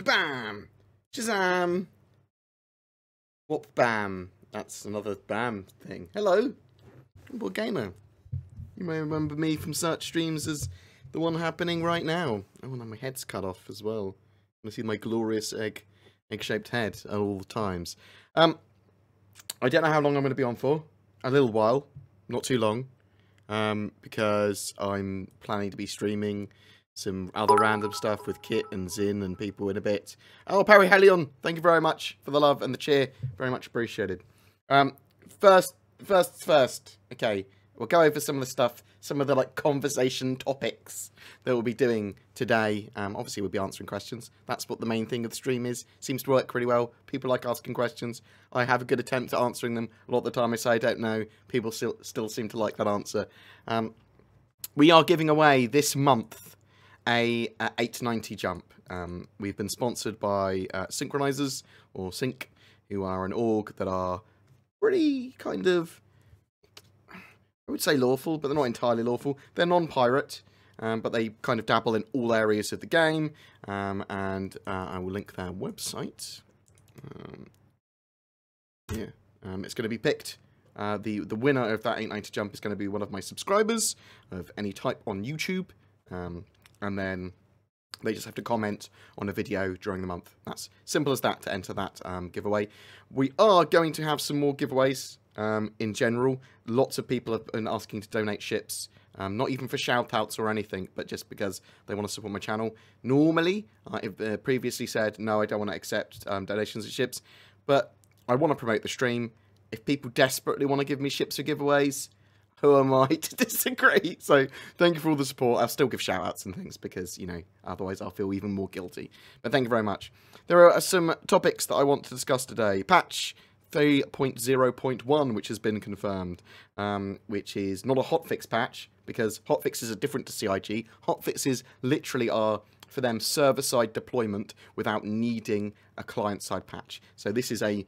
Bam! Shazam! Whoop bam. That's another bam thing. Hello, I'm BoredGamer. You may remember me from search streams as the one happening right now. Oh, and my head's cut off as well. You see my glorious egg-shaped head at all times. I don't know how long I'm going to be on for. A little while, not too long, because I'm planning to be streaming some other random stuff with Kit and Zin and people in a bit. Oh, Perry Helion, thank you very much for the love and the cheer. Very much appreciated. First. Okay, we'll go over some of the stuff, some of the conversation topics that we'll be doing today. Obviously, we'll be answering questions. That's what the main thing of the stream is. Seems to work pretty well. People like asking questions. I have a good attempt at answering them. A lot of the time I say I don't know. People still seem to like that answer. We are giving away this month a 890 jump. We've been sponsored by Synchronizers, or Sync, who are an org that are pretty kind of, I would say lawful, but they're not entirely lawful. They're non-pirate, but they kind of dabble in all areas of the game, and I will link their website. It's going to be picked. The winner of that 890 jump is going to be one of my subscribers of any type on YouTube. And then they just have to comment on a video during the month. That's simple as that to enter that giveaway. We are going to have some more giveaways in general. Lots of people have been asking to donate ships, not even for shout-outs or anything, but just because they want to support my channel. Normally, I've previously said, no, I don't want to accept donations of ships, but I want to promote the stream. If people desperately want to give me ships or giveaways, who am I to disagree? So thank you for all the support. I'll still give shout-outs and things because, you know, otherwise I'll feel even more guilty. But thank you very much. There are some topics that I want to discuss today. Patch 3.0.1, which has been confirmed, which is not a hotfix patch because hotfixes are different to CIG. Hotfixes literally are for them server-side deployment without needing a client-side patch. So this is a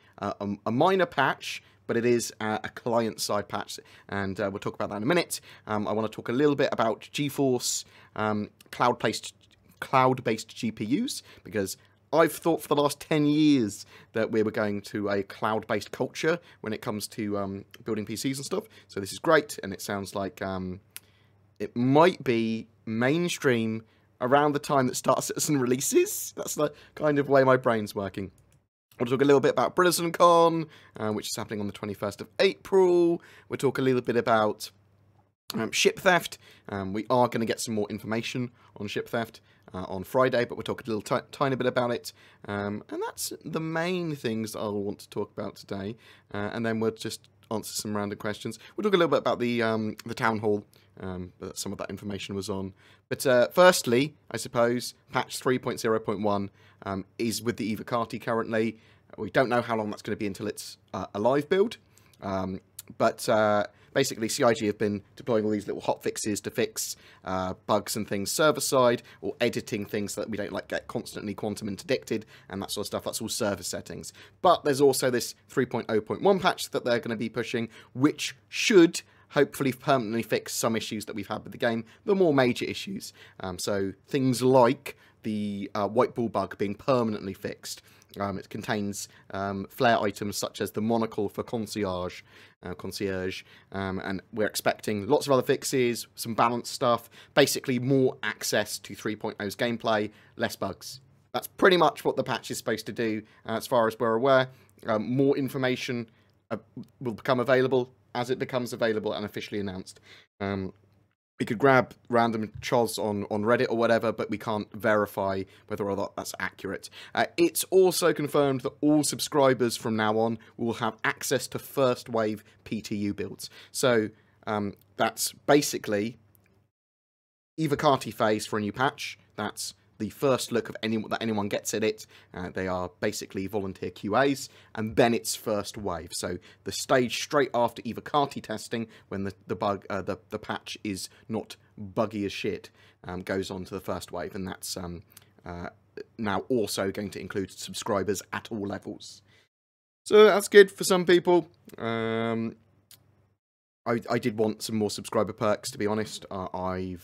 minor patch, but it is a client-side patch, and we'll talk about that in a minute. I want to talk a little bit about GeForce cloud-based GPUs, because I've thought for the last 10 years that we were going to a cloud-based culture when it comes to building PCs and stuff. So this is great, and it sounds like it might be mainstream around the time that Star Citizen releases. That's the kind of way my brain's working. We'll talk a little bit about BritisonCon, which is happening on the 21st of April. We'll talk a little bit about ship theft. We are going to get some more information on ship theft on Friday, but we'll talk a little tiny bit about it. And that's the main things that I'll want to talk about today. And then we'll just answer some random questions. We'll talk a little bit about the town hall that some of that information was on. But firstly, I suppose, patch 3.0.1 is with the Eva Carty currently. We don't know how long that's going to be until it's a live build. But basically, CIG have been deploying all these little hotfixes to fix bugs and things server-side, or editing things so that we don't get constantly quantum interdicted and that sort of stuff. That's all server settings. But there's also this 3.0.1 patch that they're going to be pushing, which should hopefully permanently fix some issues that we've had with the game, the more major issues. So things like the white ball bug being permanently fixed. It contains flare items such as the monocle for concierge, and we're expecting lots of other fixes, some balanced stuff, basically more access to 3.0's gameplay, less bugs. That's pretty much what the patch is supposed to do, as far as we're aware. More information will become available as it becomes available and officially announced. We could grab random chos on Reddit or whatever, but we can't verify whether or not that's accurate. It's also confirmed that all subscribers from now on will have access to first wave PTU builds. So that's basically Eva Carty phase for a new patch. That's the first look of anyone gets at it. They are basically volunteer QAs, and then it's first wave. So the stage straight after Eva Carty testing, when the patch is not buggy as shit, goes on to the first wave, and that's now also going to include subscribers at all levels. So that's good for some people. I did want some more subscriber perks, to be honest. I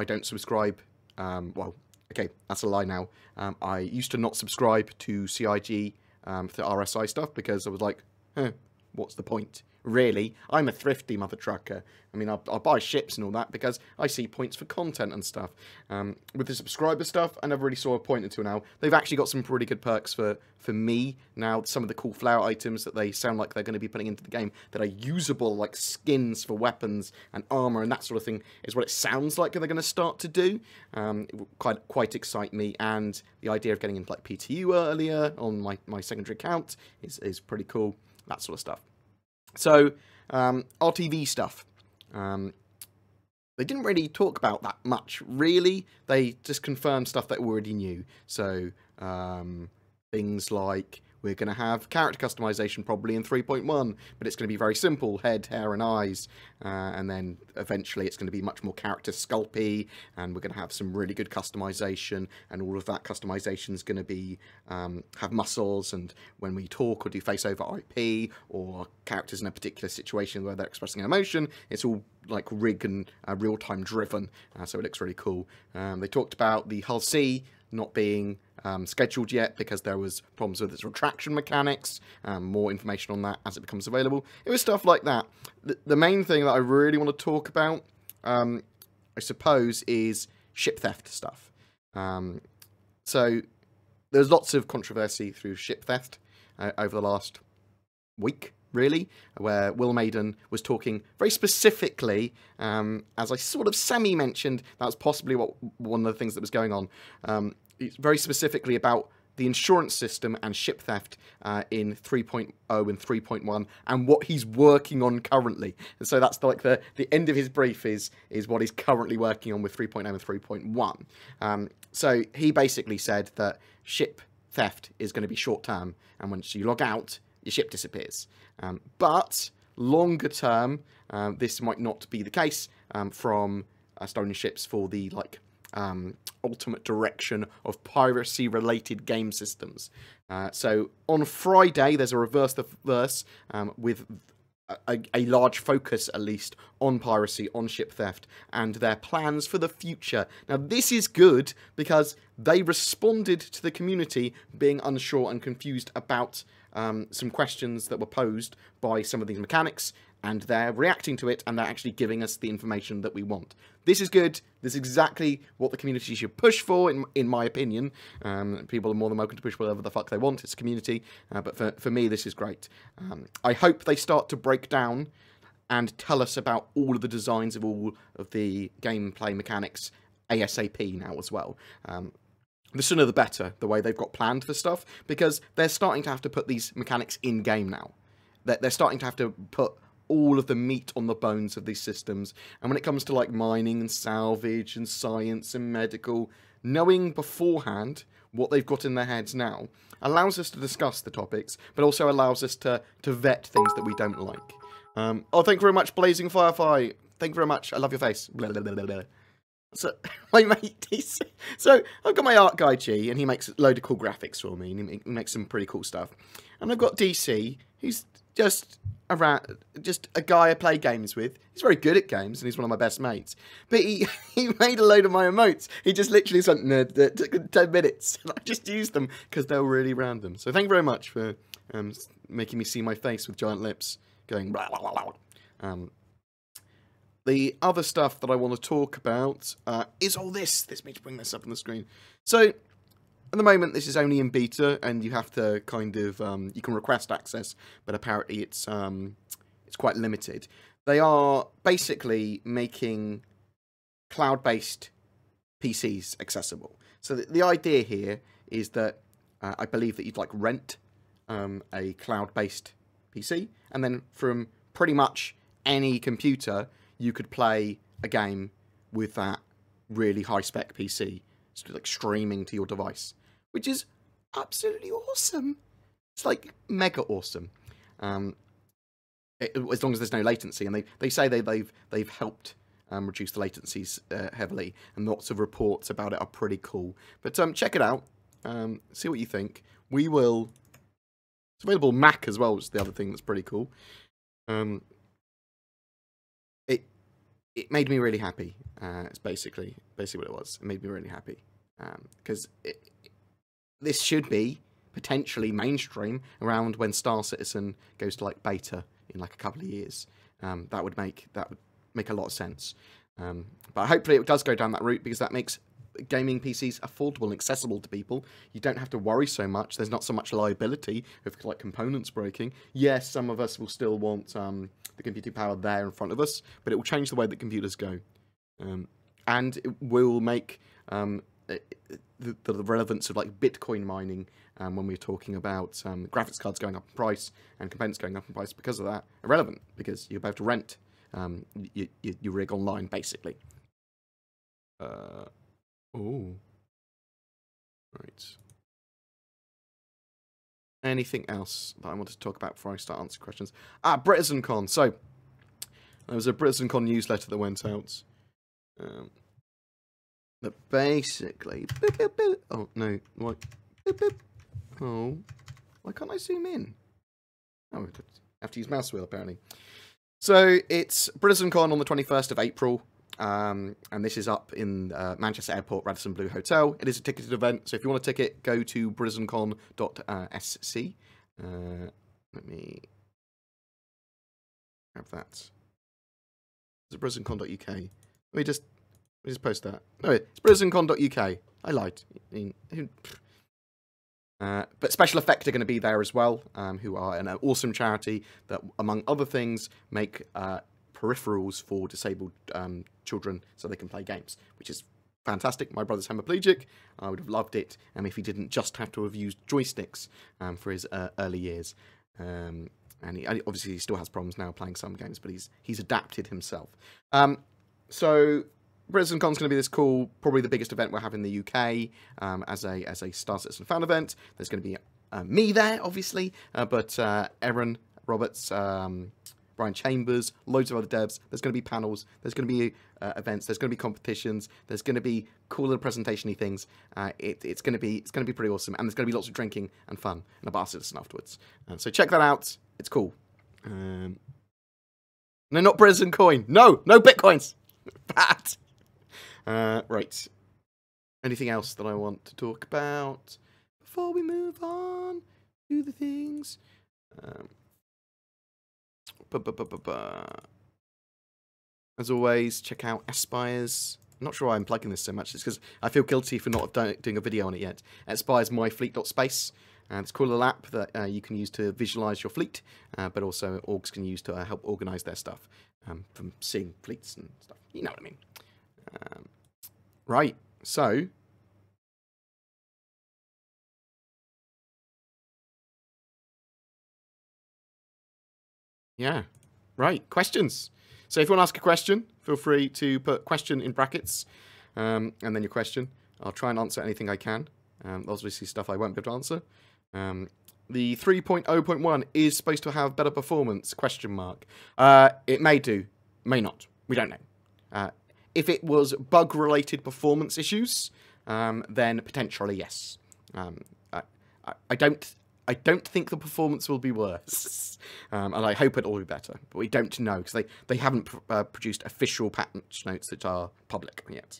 don't subscribe. Well, okay, that's a lie now. I used to not subscribe to CIG for the RSI stuff because I was like, what's the point? Really? I'm a thrifty mother trucker. I mean, I'll buy ships and all that because I see points for content and stuff. With the subscriber stuff, I never really saw a point until now. They've actually got some pretty good perks for me now. Some of the cool flower items that they sound like they're going to be putting into the game that are usable, like skins for weapons and armor and that sort of thing, is what it sounds like they're going to start to do. It would quite excite me, and the idea of getting into like PTU earlier on my secondary account is pretty cool. That sort of stuff. So, RTV stuff. They didn't really talk about that much, really. They just confirmed stuff that we already knew. So, things like we're going to have character customization probably in 3.1, but it's going to be very simple, head, hair, and eyes. And then eventually it's going to be much more character sculpty, and we're going to have some really good customization, and all of that customization is going to be have muscles, and when we talk or do face over IP, or characters in a particular situation where they're expressing an emotion, it's all like rig and real-time driven, so it looks really cool. They talked about the Hull C not being scheduled yet because there was problems with its retraction mechanics. More information on that as it becomes available. It was stuff like that. The main thing that I really want to talk about, I suppose, is ship theft stuff. So there's lots of controversy through ship theft over the last week, really, where Will Maiden was talking very specifically, as I sort of semi-mentioned, that was possibly one of the things that was going on. Very specifically about the insurance system and ship theft in 3.0 and 3.1, and what he's working on currently. And so that's like the end of his brief is what he's currently working on with 3.0 and 3.1. So he basically said that ship theft is going to be short term, and once you log out, your ship disappears. But longer term, this might not be the case from stolen ships for the ultimate direction of piracy-related game systems. So on Friday, there's a reverse the verse with a large focus, at least, on piracy, on ship theft, and their plans for the future. Now, this is good because they responded to the community being unsure and confused about some questions that were posed by some of these mechanics, and they're reacting to it, and they're actually giving us the information that we want. This is good. This is exactly what the community should push for, in my opinion. People are more than welcome to push whatever the fuck they want. It's a community. But for me, this is great. I hope they start to break down and tell us about all of the designs of all of the gameplay mechanics ASAP now as well. The sooner the better, the way they've got planned for stuff, because they're starting to have to put these mechanics in-game now. They're starting to have to put all of the meat on the bones of these systems. And when it comes to like mining and salvage and science and medical, knowing beforehand what they've got in their heads now allows us to discuss the topics, but also allows us to vet things that we don't like. Oh, thank you very much, Blazing Firefly. Thank you very much. I love your face. Blah, blah, blah, blah, blah. So, my mate, so I've got my art guy G, and he makes a load of cool graphics for me, and he makes some pretty cool stuff. And I've got DC, who's just a guy I play games with. He's very good at games, and he's one of my best mates. But he made a load of my emotes. He just literally spent 10 minutes, and I just used them because they were really random. So thank you very much for making me see my face with giant lips going blah, blah, blah, blah. The other stuff that I want to talk about is all this. This means to bring this up on the screen. So, at the moment, this is only in beta, and you have to kind of you can request access, but apparently it's quite limited. They are basically making cloud-based PCs accessible. So the idea here is that I believe that you'd like rent a cloud-based PC, and then from pretty much any computer, you could play a game with that really high-spec PC, so like streaming to your device, which is absolutely awesome. It's like mega awesome, as long as there's no latency. And they say they've helped reduce the latencies heavily, and lots of reports about it are pretty cool. But check it out, see what you think. It's available Mac as well, which is the other thing that's pretty cool. It made me really happy. It's basically what it was. It made me really happy because this should be potentially mainstream around when Star Citizen goes to like beta in like a couple of years. That would make a lot of sense. But hopefully it does go down that route, because that makes gaming PCs affordable and accessible to people. You don't have to worry so much. There's not so much liability of like components breaking. Yes, some of us will still want the computing power there in front of us, but it will change the way that computers go, and it will make the relevance of like Bitcoin mining when we're talking about graphics cards going up in price and components going up in price because of that irrelevant, because you're about to rent your rig online basically. Oh, right. Anything else that I wanted to talk about before I start answering questions? BritainCon. So, there was a BritainCon newsletter that went out. That basically... Oh, no. What? Oh. Why can't I zoom in? Oh, I have to use mouse wheel, apparently. So, it's BritainCon on the 21st of April. And this is up in Manchester Airport, Radisson Blu Hotel. It is a ticketed event, so if you want a ticket, go to BritainCon.sc. Let me grab that. Is it BritainCon.uk? Let me just post that. No, it's BritainCon.uk. I lied. But Special Effect are going to be there as well, who are an awesome charity that, among other things, make peripherals for disabled children so they can play games, which is fantastic. My brother's hemiplegic. I would have loved it if he didn't just have to have used joysticks for his early years. And he obviously still has problems now playing some games, but he's adapted himself. So BritainCon's going to be this cool, probably the biggest event we'll have in the UK as a Star Citizen fan event. There's going to be me there, obviously, but Erin Roberts, Brian Chambers, loads of other devs. There's going to be panels. There's going to be events. There's going to be competitions. There's going to be cool little presentation-y things. It's going to be pretty awesome, and there's going to be lots of drinking and fun and a bar citizen afterwards. So check that out. It's cool. No, not prison coin. No bitcoins. Bad. Right. Anything else that I want to talk about before we move on to the things? As always, check out Aspire's. I'm not sure why I'm plugging this so much. It's because I feel guilty for not doing a video on it yet. Aspire's myfleet.space. And it's a cool little app that you can use to visualize your fleet, but also orgs can use to help organize their stuff from seeing fleets and stuff. You know what I mean. Right, so yeah, right, questions. So if you want to ask a question, feel free to put question in brackets and then your question. I'll try and answer anything I can. Obviously stuff I won't be able to answer. The 3.0.1 is supposed to have better performance, question mark. It may do, may not. We don't know. If it was bug-related performance issues, then potentially yes. I don't think the performance will be worse, and I hope it'll be better. But we don't know because they haven't produced official patch notes that are public yet.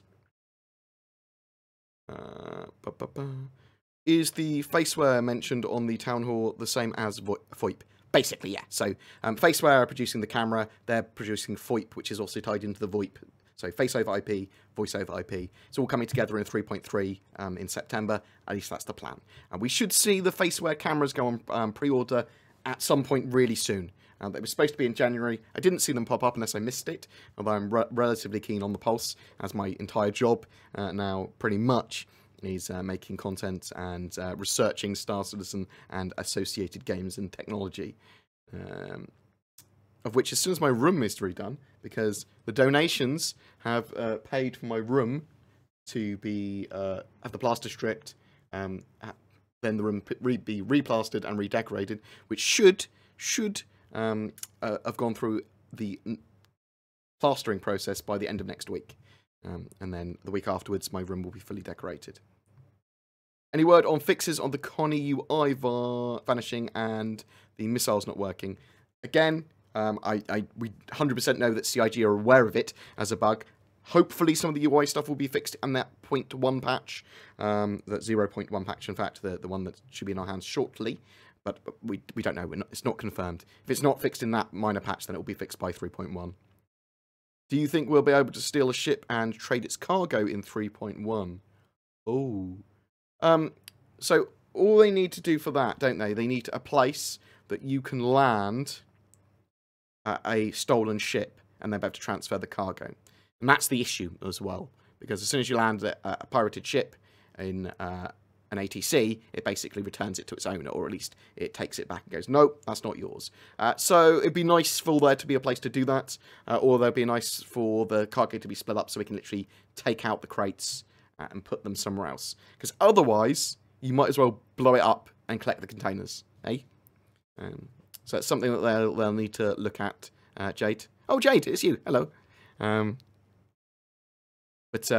Is the faceware mentioned on the town hall the same as VoIP? Basically, yeah. So faceware are producing the camera. They're producing VoIP, which is also tied into the VoIP. So face over IP, voice over IP. It's all coming together in 3.3 in September. At least that's the plan. And we should see the faceware cameras go on pre-order at some point really soon. They were supposed to be in January. I didn't see them pop up unless I missed it, although I'm relatively keen on the pulse, as my entire job now pretty much is making content and researching Star Citizen and associated games and technology. Of which, as soon as my room is redone, because the donations have paid for my room to be have the plaster stripped, then the room be replastered and redecorated, which should have gone through the plastering process by the end of next week, and then the week afterwards, my room will be fully decorated. Any word on fixes on the Connie UI vanishing and the missiles not working? Again. We 100% know that CIG are aware of it as a bug. Hopefully some of the UI stuff will be fixed in that 0.1 patch, that 0.1 patch, in fact, the one that should be in our hands shortly. But we don't know. It's not confirmed. If it's not fixed in that minor patch, then it will be fixed by 3.1. Do you think we'll be able to steal a ship and trade its cargo in 3.1? Oh. So all they need to do for that, don't they? They need a place that you can land a stolen ship, and they're able to transfer the cargo. And that's the issue as well, because as soon as you land a pirated ship in an ATC, it basically returns it to its owner, or at least it takes it back and goes, no, that's not yours. So it'd be nice for there to be a place to do that, or there'd be nice for the cargo to be split up so we can literally take out the crates and put them somewhere else. Because otherwise, you might as well blow it up and collect the containers, eh? So it's something that they'll need to look at, Jade. Oh, Jade, it's you. Hello. But it's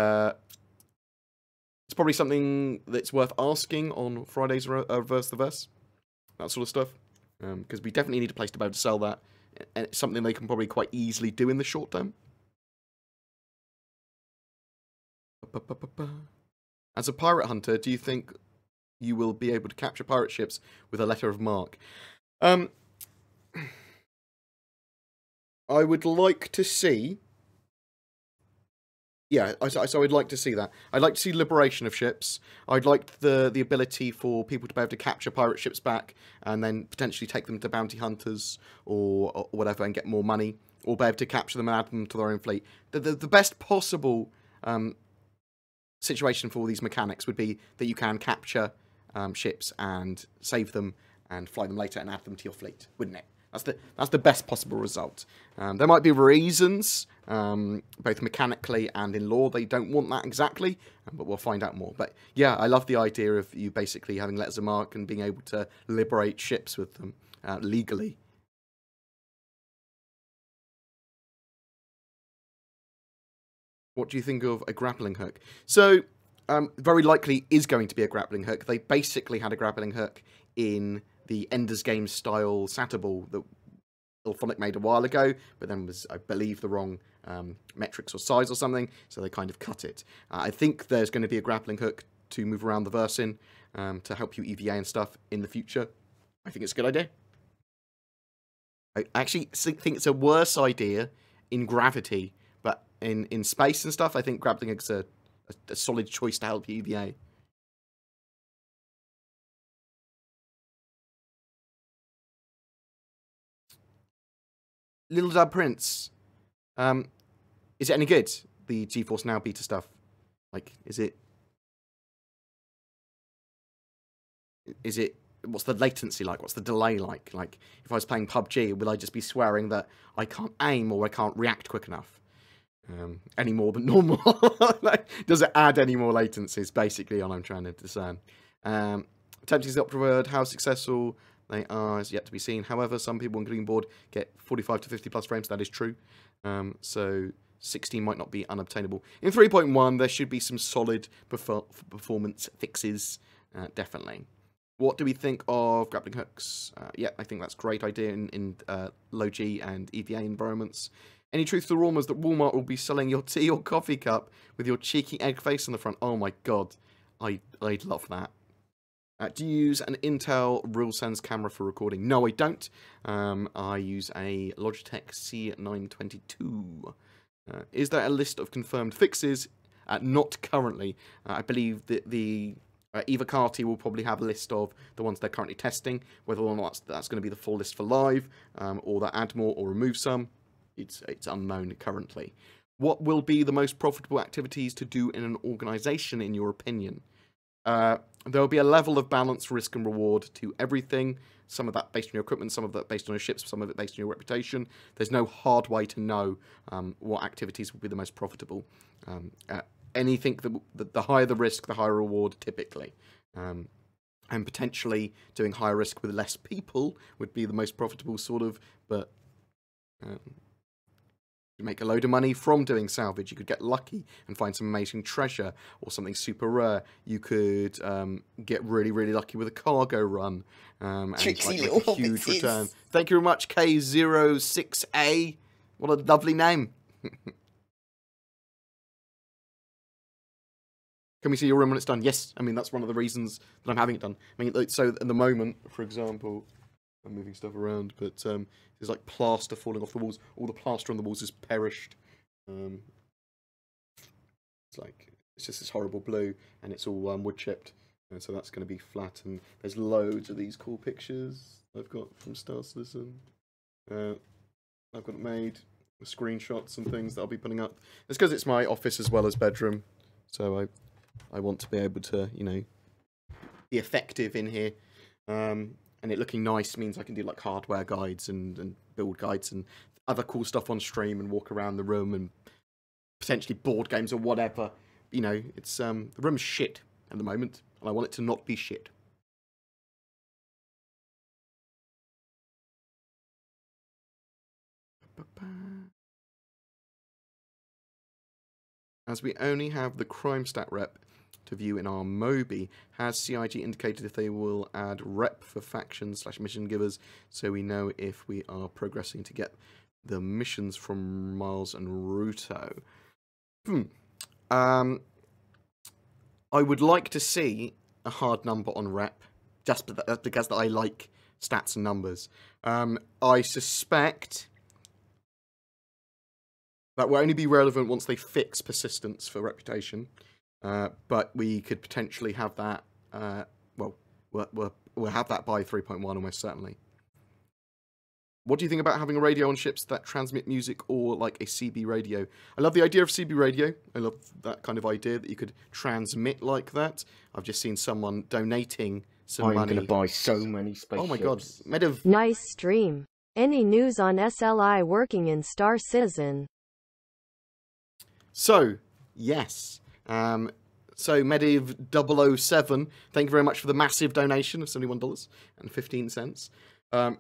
probably something that's worth asking on Friday's Verse the Verse. That sort of stuff. Because we definitely need a place to be able to sell that. And it's something they can probably quite easily do in the short term. As a pirate hunter, do you think you will be able to capture pirate ships with a letter of marque? I would like to see... Yeah, so I would like to see that. I'd like to see liberation of ships. I'd like the ability for people to be able to capture pirate ships back and then potentially take them to bounty hunters or whatever and get more money, or be able to capture them and add them to their own fleet. The best possible situation for all these mechanics would be that you can capture ships and save them and fly them later and add them to your fleet, wouldn't it? That's the best possible result. There might be reasons, both mechanically and in law, they don't want that exactly, but we'll find out more. But yeah, I love the idea of you basically having letters of marque and being able to liberate ships with them legally. What do you think of a grappling hook? So, very likely is going to be a grappling hook. They basically had a grappling hook in the Ender's Game style Satterball that Ilphonic made a while ago, but then was, I believe, the wrong metrics or size or something, so they kind of cut it. I think there's going to be a grappling hook to move around the verse in, to help you EVA and stuff in the future. I think it's a good idea. I actually think it's a worse idea in gravity, but in space and stuff, I think grappling hook's a solid choice to help you EVA. Little Dub Prince. Is it any good? The GeForce Now beta stuff. Like, is it? What's the latency like? What's the delay like? Like, if I was playing PUBG, will I just be swearing that I can't aim or I can't react quick enough? Any more than normal? Like, does it add any more latency? Is basically all I'm trying to discern. Attempting to upward, how successful they are is yet to be seen. However, some people, including Bored, get 45 to 50 plus frames. That is true. So 16 might not be unobtainable. In 3.1, there should be some solid performance fixes, definitely. What do we think of grappling hooks? Yeah, I think that's a great idea in low G and EVA environments. Any truth to the rumors that Walmart will be selling your tea or coffee cup with your cheeky egg face on the front? Oh my god, I'd love that. Do you use an Intel RealSense camera for recording? No, I don't. I use a Logitech C922. Is there a list of confirmed fixes? Not currently. I believe that the Eva Carty will probably have a list of the ones they're currently testing. Whether or not that's going to be the full list for live, or they add more or remove some, it's unknown currently. What will be the most profitable activities to do in an organisation, in your opinion? There will be a level of balance, risk and reward to everything. Some of that based on your equipment, some of that based on your ships, some of it based on your reputation. There's no hard way to know what activities will be the most profitable. Anything that the higher the risk, the higher reward typically. And potentially doing higher risk with less people would be the most profitable sort of, but you make a load of money from doing salvage. You could get lucky and find some amazing treasure or something super rare. You could get really, really lucky with a cargo run and like, make a huge return. Thank you very much, K06A. What a lovely name. Can we see your room when it's done? Yes. I mean, that's one of the reasons that I'm having it done. I mean, so at the moment, for example, I'm moving stuff around, but there's like plaster falling off the walls. All the plaster on the walls is perished. It's just this horrible blue, and it's all wood chipped, and so that's going to be flat. And there's loads of these cool pictures I've got from Star Citizen. I've got it made, screenshots and things that I'll be putting up. It's because it's my office as well as bedroom, so I want to be able to, you know, be effective in here. And it looking nice means I can do like hardware guides and build guides and other cool stuff on stream and walk around the room and potentially board games or whatever. You know, it's the room's shit at the moment, and I want it to not be shit. As we only have the crime stat rep to view in our Moby, has CIG indicated if they will add rep for factions / mission givers, so we know if we are progressing to get the missions from Miles and Ruto? I would like to see a hard number on rep, just because I like stats and numbers. I suspect that will only be relevant once they fix persistence for reputation. But we could potentially have that, well, we'll have that by 3.1 almost certainly. What do you think about having a radio on ships that transmit music or like a CB radio? I love the idea of CB radio. I love that kind of idea that you could transmit like that. I've just seen someone donating some money. I'm going to buy so many spaceships. Oh my god. Mediv. Nice stream. Any news on SLI working in Star Citizen? So, yes. So Mediv 007, thank you very much for the massive donation of $71.15.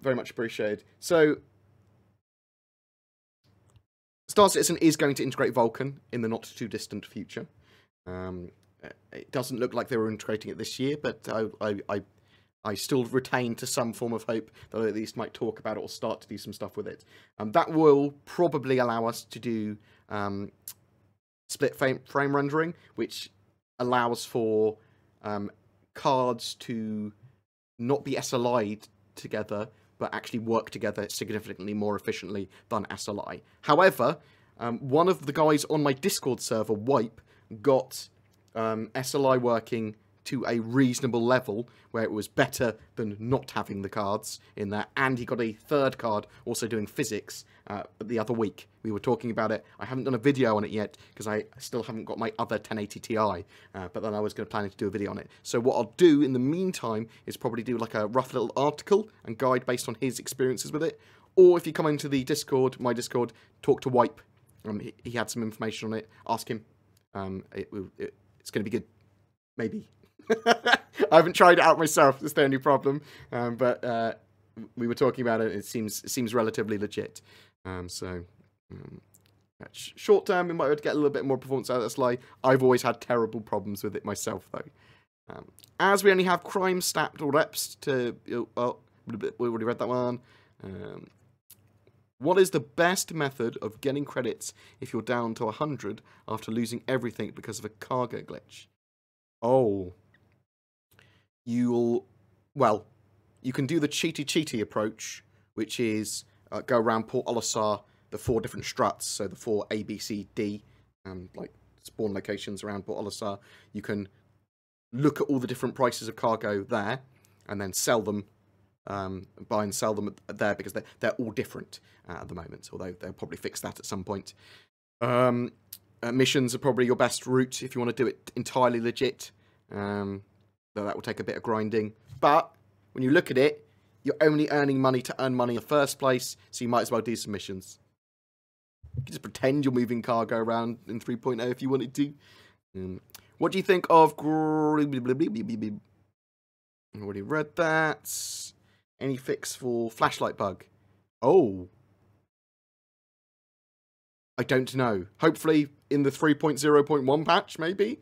Very much appreciated. So Star Citizen is going to integrate Vulkan in the not-too-distant future. It doesn't look like they were integrating it this year, but I still retain to some form of hope that they at least might talk about it or start to do some stuff with it. That will probably allow us to do split frame rendering, which allows for cards to not be SLI'd together, but actually work together significantly more efficiently than SLI. However, one of the guys on my Discord server, Wipe, got SLI working to a reasonable level where it was better than not having the cards in there, and he got a third card also doing physics the other week. We were talking about it. I haven't done a video on it yet because I still haven't got my other 1080 Ti, but then I was going to plan to do a video on it. So what I'll do in the meantime is probably do like a rough little article and guide based on his experiences with it, or if you come into the Discord, my Discord, talk to Wipe. He had some information on it. Ask him. It's going to be good. Maybe. I haven't tried it out myself. That's the only problem. But we were talking about it. It seems relatively legit. Short term, we might be able to get a little bit more performance out of that Sly. I've always had terrible problems with it myself, though. As we only have crime stat or reps to... Oh, we already read that one. What is the best method of getting credits if you're down to 100 after losing everything because of a cargo glitch? Oh. Well, you can do the cheaty approach, which is go around Port Olisar, the 4 different struts, so the 4 A, B, C, D, like spawn locations around Port Olisar. You can look at all the different prices of cargo there, and then sell them, buy and sell them there, because they're all different at the moment, although they'll probably fix that at some point. Missions are probably your best route if you want to do it entirely legit. Though that will take a bit of grinding. But when you look at it, you're only earning money to earn money in the first place, so you might as well do some missions. You can just pretend you're moving cargo around in 3.0 if you wanted to. What do you think of... I already read that. Any fix for flashlight bug? Oh. I don't know. Hopefully in the 3.0.1 patch, maybe?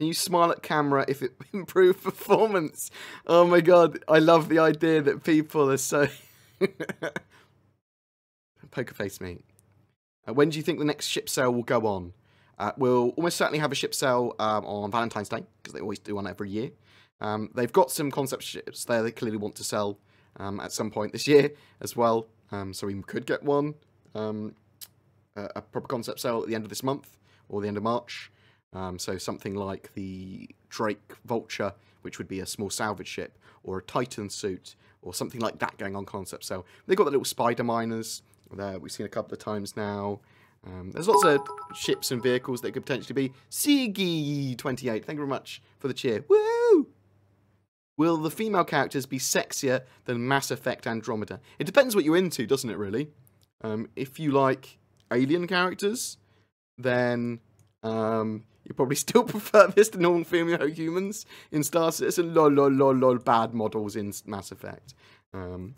Can you smile at camera if it improves performance? Oh my god, I love the idea that people are so... Poker face, mate. When do you think the next ship sale will go on? We'll almost certainly have a ship sale on Valentine's Day, because they always do one every year. They've got some concept ships there they clearly want to sell at some point this year as well. So we could get one, a proper concept sale at the end of this month, or the end of March. So something like the Drake Vulture, which would be a small salvage ship, or a Titan suit, or something like that going on concept sale. They've got the little spider miners there, we've seen a couple of times now. There's lots of ships and vehicles that could potentially be. Sigi28, thank you very much for the cheer. Woo! Will the female characters be sexier than Mass Effect Andromeda? It depends what you're into, doesn't it, really? If you like alien characters, then you probably still prefer this to normal female humans in Star Citizen. Lol, bad models in Mass Effect. No,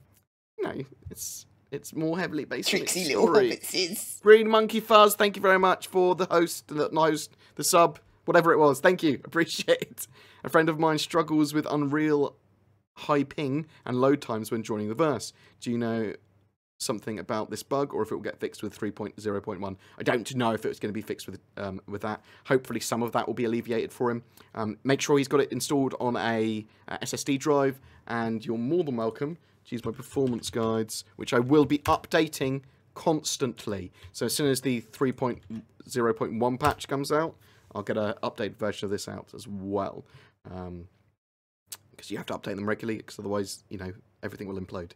it's more heavily based on its story. Green Monkey Fuzz, thank you very much for the host, the sub, whatever it was. Thank you, appreciate it. A friend of mine struggles with unreal high ping and load times when joining the verse. Do you know something about this bug, or if it will get fixed with 3.0.1? I don't know if it's going to be fixed with that. Hopefully some of that will be alleviated for him. Make sure he's got it installed on a SSD drive, and you're more than welcome to use my performance guides, which I will be updating constantly. So as soon as the 3.0.1 patch comes out, I'll get an updated version of this out as well. Because you have to update them regularly, because otherwise, you know, everything will implode.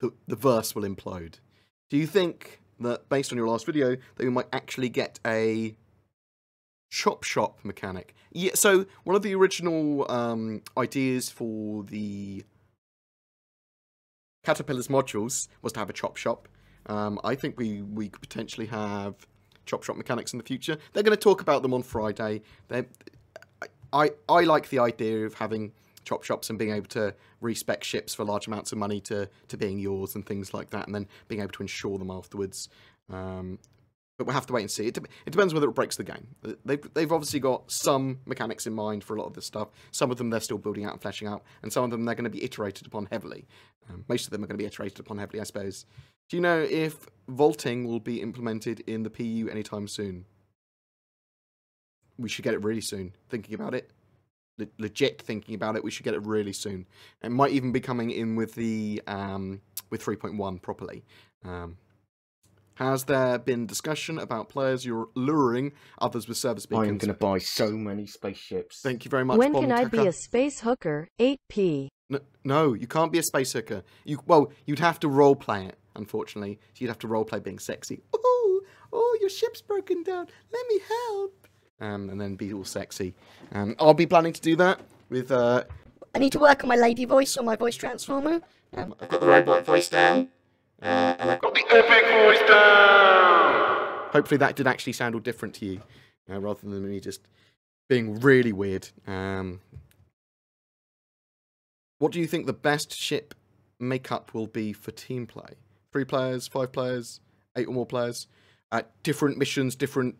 The verse will implode. Do you think that, based on your last video, that we might actually get a chop shop mechanic? Yeah, so one of the original ideas for the Caterpillar's modules was to have a chop shop. I think we could potentially have chop shop mechanics in the future. They're going to talk about them on Friday. I like the idea of having chop shops and being able to respec ships for large amounts of money to being yours and things like that, and then being able to insure them afterwards. But we'll have to wait and see. It depends whether it breaks the game. They've obviously got some mechanics in mind for a lot of this stuff. Some of them they're still building out and fleshing out, and some of them they're going to be iterated upon heavily. Most of them are going to be iterated upon heavily, I suppose. Do you know if vaulting will be implemented in the PU anytime soon? We should get it really soon. Thinking about it. Legit thinking about it, we should get it really soon. It might even be coming in with the with 3.1 properly. Has there been discussion about players you're luring others with service beacons? I'm going to buy so many spaceships. Thank you very much, When Bomb can I Tucker. be a space hooker? 8p. No, you can't be a space hooker. Well, you'd have to roleplay it, unfortunately. So you'd have to roleplay being sexy. Oh, your ship's broken down. Let me help. And then be all sexy. I'll be planning to do that with... I need to work on my lady voice, on my voice transformer. I've got the robot voice down. And I've got the epic voice down! Hopefully that did actually sound all different to you, rather than me just being really weird. What do you think the best ship makeup will be for team play? 3 players, 5 players, 8 or more players? Different missions, different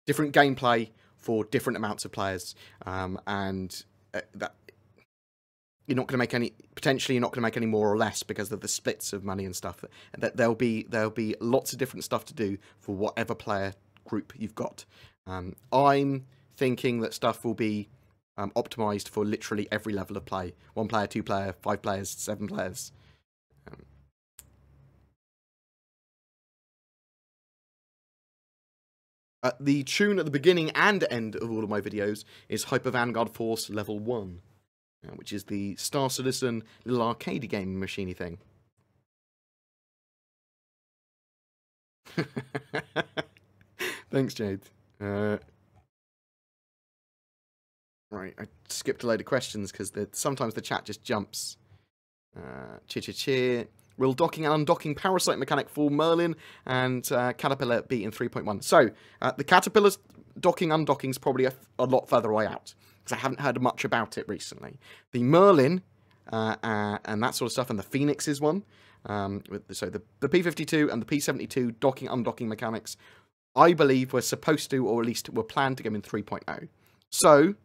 gameplay for different amounts of players. That... You're not going to make any. Potentially, you're not going to make any more or less because of the splits of money and stuff. That there'll be lots of different stuff to do for whatever player group you've got. I'm thinking that stuff will be optimized for literally every level of play: 1 player, 2 player, 5 players, 7 players. The tune at the beginning and end of all of my videos is Hyper Vanguard Force Level 1. Which is the Star Citizen little arcade game machiney thing. Thanks, Jade. Right, I skipped a load of questions because sometimes the chat just jumps. Cheer. Will docking and undocking parasite mechanic for Merlin and Caterpillar be in 3.1? So, the Caterpillar's docking undocking is probably a lot further away out, because I haven't heard much about it recently. The Merlin and that sort of stuff, and the Phoenix's one, so the P-52 and the P-72 docking, undocking mechanics, I believe we're supposed to, or at least we're planned to go in 3.0. So,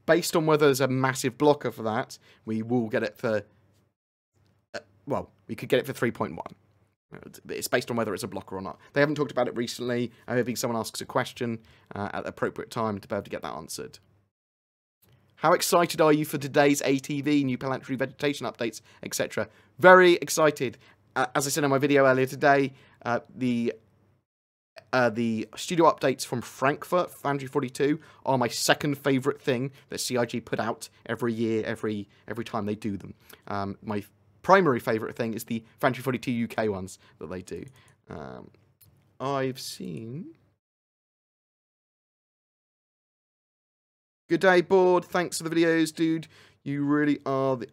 based on whether there's a massive blocker for that, we will get it for, well, we could get it for 3.1. It's based on whether it's a blocker or not. They haven't talked about it recently. I'm hoping someone asks a question at the appropriate time to be able to get that answered. How excited are you for today's ATV, new planetary vegetation updates, etc.? Very excited. As I said in my video earlier today, the studio updates from Frankfurt, Foundry 42, are my second favourite thing that CIG put out every year, every time they do them. My primary favourite thing is the Foundry 42 UK ones that they do. I've seen... Good day, Bored. Thanks for the videos, dude. You really are the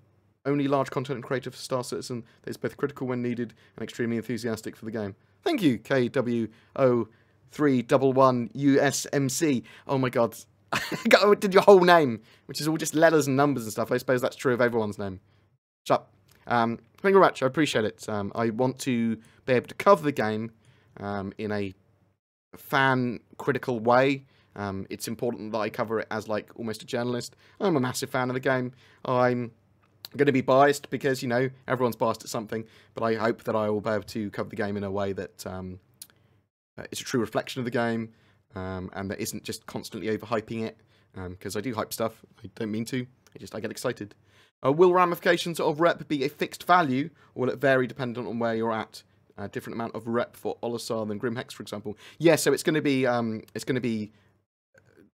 only large content creator for Star Citizen that is both critical when needed and extremely enthusiastic for the game. Thank you, KW0311USMC. Oh my god. I did your whole name, which is all just letters and numbers and stuff. I suppose that's true of everyone's name. Shut up. Thank you very much. I appreciate it. I want to be able to cover the game in a fan-critical way. It's important that I cover it as, like, almost a journalist. I'm a massive fan of the game. I'm going to be biased because, you know, everyone's biased at something, but I hope that I will be able to cover the game in a way that is a true reflection of the game, and that isn't just constantly overhyping it, because I do hype stuff. I don't mean to. I get excited. Will ramifications of rep be a fixed value, or will it vary dependent on where you're at? A different amount of rep for Olisar than Grimhex, for example. Yeah, so it's going to be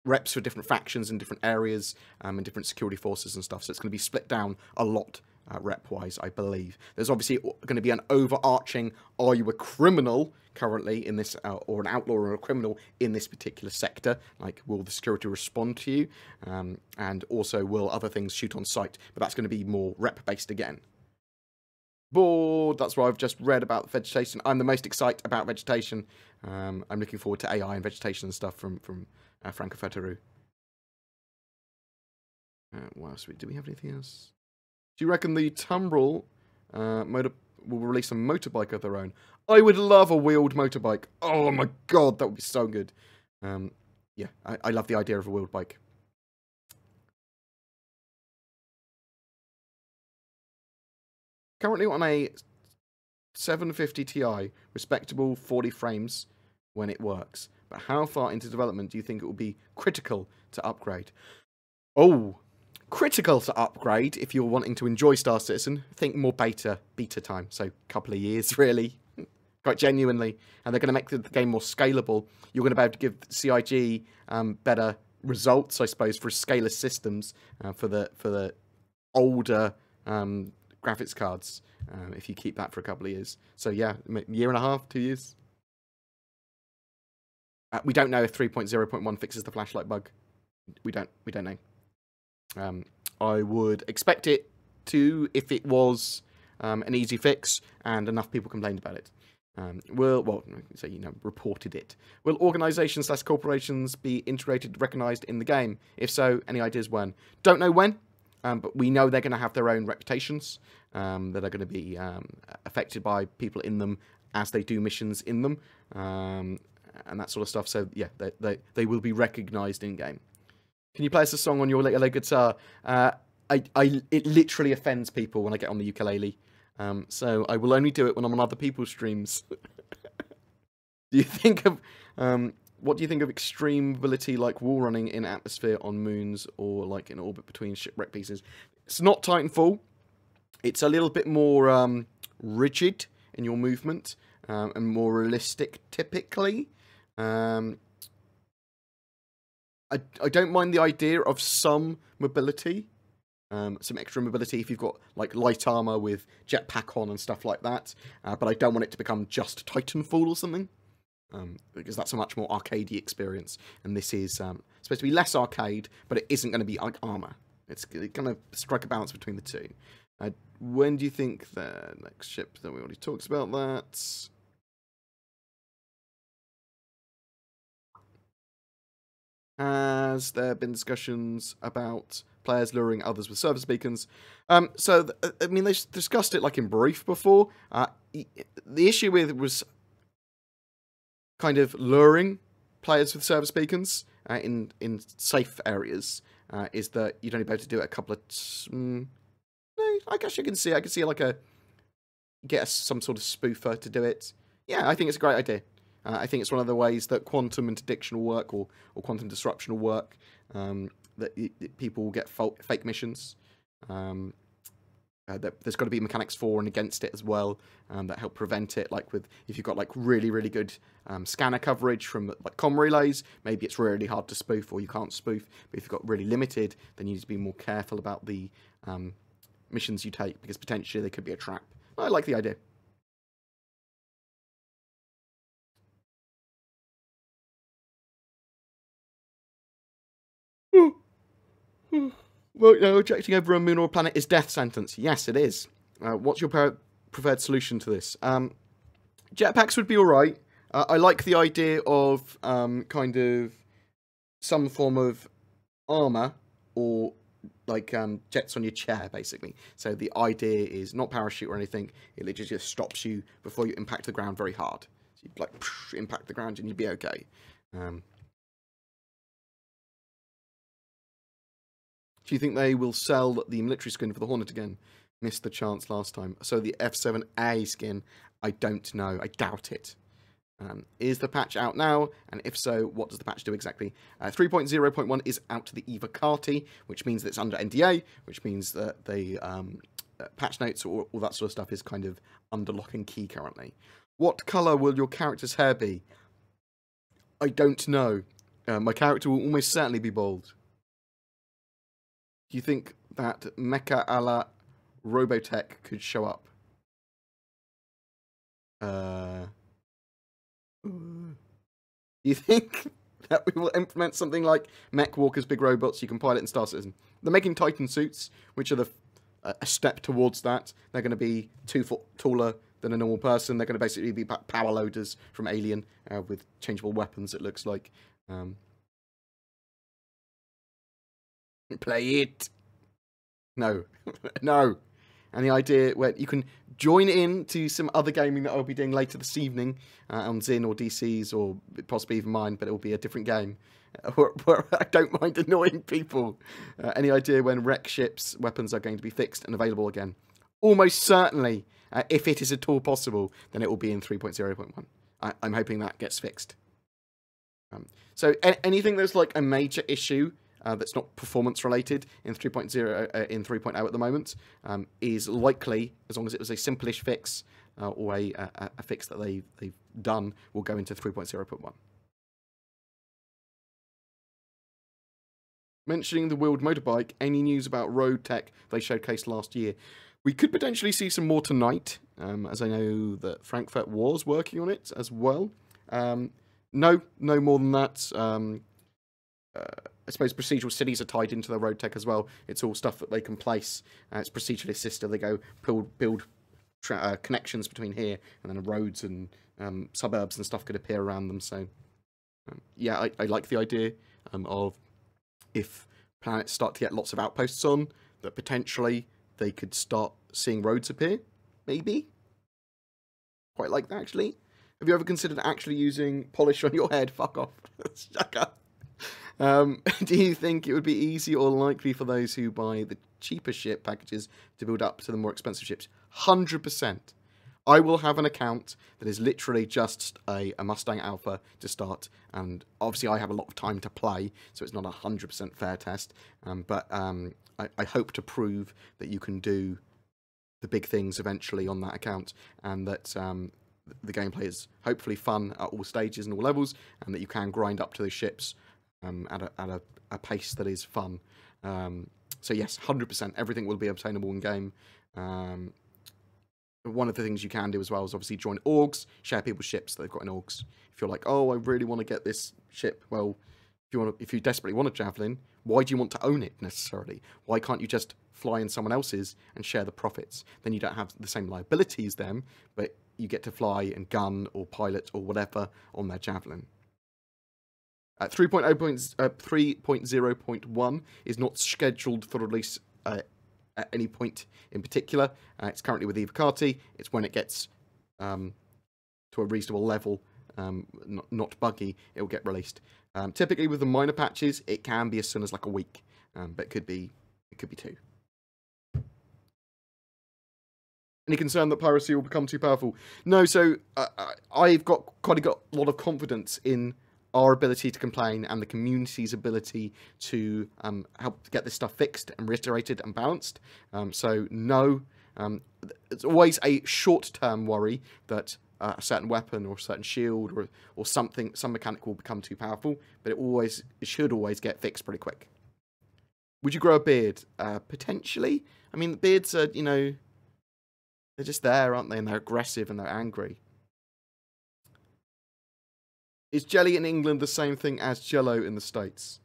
reps for different factions in different areas and different security forces and stuff. So it's going to be split down a lot rep-wise, I believe. There's obviously going to be an overarching, are you a criminal currently in this, or an outlaw or a criminal in this particular sector? Like, will the security respond to you? And also, will other things shoot on sight? But that's going to be more rep-based again. Bored, that's what I've just read about vegetation. I'm the most excited about vegetation. I'm looking forward to AI and vegetation and stuff from Frankfurt. Wow, sweet. Do we have anything else? Do you reckon the Tumbrel will release a motorbike of their own? I would love a wheeled motorbike. Oh my god, that would be so good. Yeah, I love the idea of a wheeled bike. Currently on a 750 Ti, respectable 40 frames when it works. But how far into development do you think it will be critical to upgrade? Oh, critical to upgrade if you're wanting to enjoy Star Citizen. Think more beta time, so a couple of years really, quite genuinely. And they're going to make the game more scalable. You're going to be able to give CIG better results, I suppose, for scalar systems for the older graphics cards. If you keep that for a couple of years, so yeah, year and a half, 2 years. We don't know if 3.0.1 fixes the flashlight bug. We don't know. I would expect it to if it was an easy fix and enough people complained about it. Reported it. Will organisations/corporations be integrated, recognised in the game? If so, any ideas when? Don't know when, but we know they're going to have their own reputations that are going to be affected by people in them as they do missions in them, and that sort of stuff. So yeah, they will be recognised in game. Can you play us a song on your ukulele guitar? It literally offends people when I get on the ukulele. So I will only do it when I'm on other people's streams. Do you think of what do you think of extreme mobility like wall running in atmosphere on moons or like in orbit between shipwreck pieces? It's not Titanfall. It's a little bit more rigid in your movement and more realistic typically. I don't mind the idea of some mobility, some extra mobility if you've got like light armor with jetpack on and stuff like that. But I don't want it to become just Titanfall or something, because that's a much more arcadey experience. And this is supposed to be less arcade, but it isn't going to be like armor. It's going to strike a balance between the two. When do you think the next ship? That we already talked about that. Has there been discussions about players luring others with service beacons? I mean, they discussed it like in brief before. The issue with it was kind of luring players with service beacons in safe areas is that you'd only be able to do it a couple of... no, I guess I can see like some sort of spoofer to do it. Yeah, I think it's a great idea. I think it's one of the ways that quantum interdiction will work, or quantum disruption will work, that people will get fake missions. There's got to be mechanics for and against it as well that help prevent it. Like if you've got like really good scanner coverage from like comm relays, maybe it's really hard to spoof or you can't spoof. But if you've got really limited, then you need to be more careful about the missions you take because potentially they could be a trap. I like the idea. Well, ejecting over a moon or a planet is death sentence. Yes, it is. What's your preferred solution to this? Jetpacks would be alright. I like the idea of kind of some form of armour or like jets on your chair, basically. So the idea is not parachute or anything. It literally just stops you before you impact the ground very hard. So you'd like impact the ground and you'd be okay. Do you think they will sell the military skin for the Hornet again? Missed the chance last time. So the F7A skin, I don't know. I doubt it. Is the patch out now? And if so, what does the patch do exactly? 3.0.1 is out to the Eva Carty, which means that it's under NDA, which means that the patch notes or all that sort of stuff is kind of under lock and key currently. What colour will your character's hair be? I don't know. My character will almost certainly be bald. Do you think that Mecha a la Robotech could show up? Do you think that we will implement something like mech walkers, big robots you can pilot in Star Citizen? They're making Titan suits, which are a step towards that. They're going to be 2 foot taller than a normal person. They're going to basically be power loaders from Alien with changeable weapons, it looks like. Play it. No. No. And the idea where you can join in to some other gaming that I'll be doing later this evening on Zin or DC's or possibly even mine, but it will be a different game where I don't mind annoying people. Any idea when wreck ships' weapons are going to be fixed and available again? Almost certainly, if it is at all possible, then it will be in 3.0.1. I'm hoping that gets fixed. So anything that's like a major issue that's not performance related in 3.0 in 3.0 at the moment is likely, as long as it was a simplish fix or a fix that they've done, will go into 3.0.1. Mentioning the wheeled motorbike, any news about road tech they showcased last year? We could potentially see some more tonight, as I know that Frankfurt was working on it as well. No more than that. I suppose procedural cities are tied into the road tech as well. It's all stuff that they can place. It's procedurally assisted. They go build connections between here, and then roads and suburbs and stuff could appear around them. So, yeah, I like the idea of if planets start to get lots of outposts on, that potentially they could start seeing roads appear. Maybe. Quite like that, actually. Have you ever considered actually using polish on your head? Fuck off. Shut up. Do you think it would be easy or likely for those who buy the cheaper ship packages to build up to the more expensive ships? 100%. I will have an account that is literally just a Mustang Alpha to start, and obviously I have a lot of time to play, so it's not a 100% fair test, but I hope to prove that you can do the big things eventually on that account, and that the gameplay is hopefully fun at all stages and all levels, and that you can grind up to those ships at a pace that is fun. So yes, 100%, everything will be obtainable in game. One of the things you can do as well is obviously join orgs, share people's ships that they've got in orgs. If you're like, oh, I really want to get this ship, well, if you desperately want a Javelin, why do you want to own it necessarily? Why can't you just fly in someone else's and share the profits? Then you don't have the same liability as them, but you get to fly and gun or pilot or whatever on their Javelin. 3.0.1 is not scheduled for release at any point in particular. It's currently with Evocati. It's when it gets to a reasonable level, not buggy, it will get released. Typically with the minor patches, it can be as soon as like a week, but it could be 2. Any concern that piracy will become too powerful? No, so I've got a lot of confidence in our ability to complain and the community's ability to help get this stuff fixed and reiterated and balanced. So no, it's always a short-term worry that a certain weapon or a certain shield or something, some mechanic will become too powerful, but it should always get fixed pretty quick. Would you grow a beard? Potentially. I mean, the beards are, they're just there, aren't they? And they're aggressive and they're angry. Is jelly in England the same thing as Jello in the States?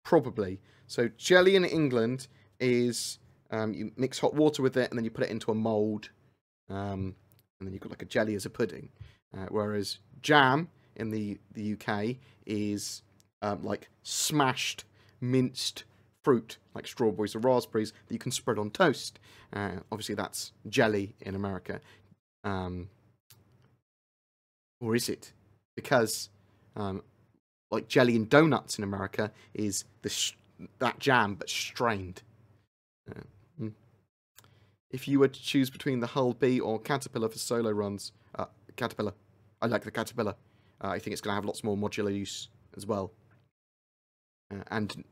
Probably. So jelly in England is you mix hot water with it and then you put it into a mould, and then you've got like a jelly as a pudding. Whereas jam in the UK is like smashed, minced fruit, like strawberries or raspberries, that you can spread on toast. Obviously that's jelly in America. Or is it? Because like jelly and donuts in America is that jam but strained. If you were to choose between the Hull Bee or Caterpillar for solo runs, Caterpillar. I like the Caterpillar. I think it's going to have lots more modular use as well. And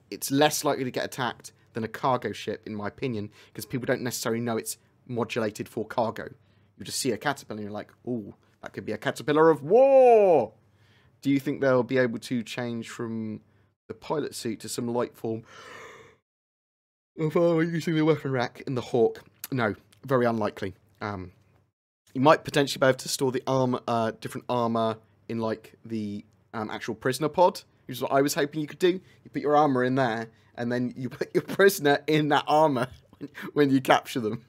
it's less likely to get attacked than a cargo ship, in my opinion, because people don't necessarily know it's modulated for cargo. You just see a Caterpillar and you're like, ooh, that could be a Caterpillar of war! Do you think they'll be able to change from the pilot suit to some light form of using the weapon rack in the Hawk? No, very unlikely. You might potentially be able to store the armor, different armor in like the actual prisoner pod, which is what I was hoping you could do. You put your armor in there, and then you put your prisoner in that armor when you capture them.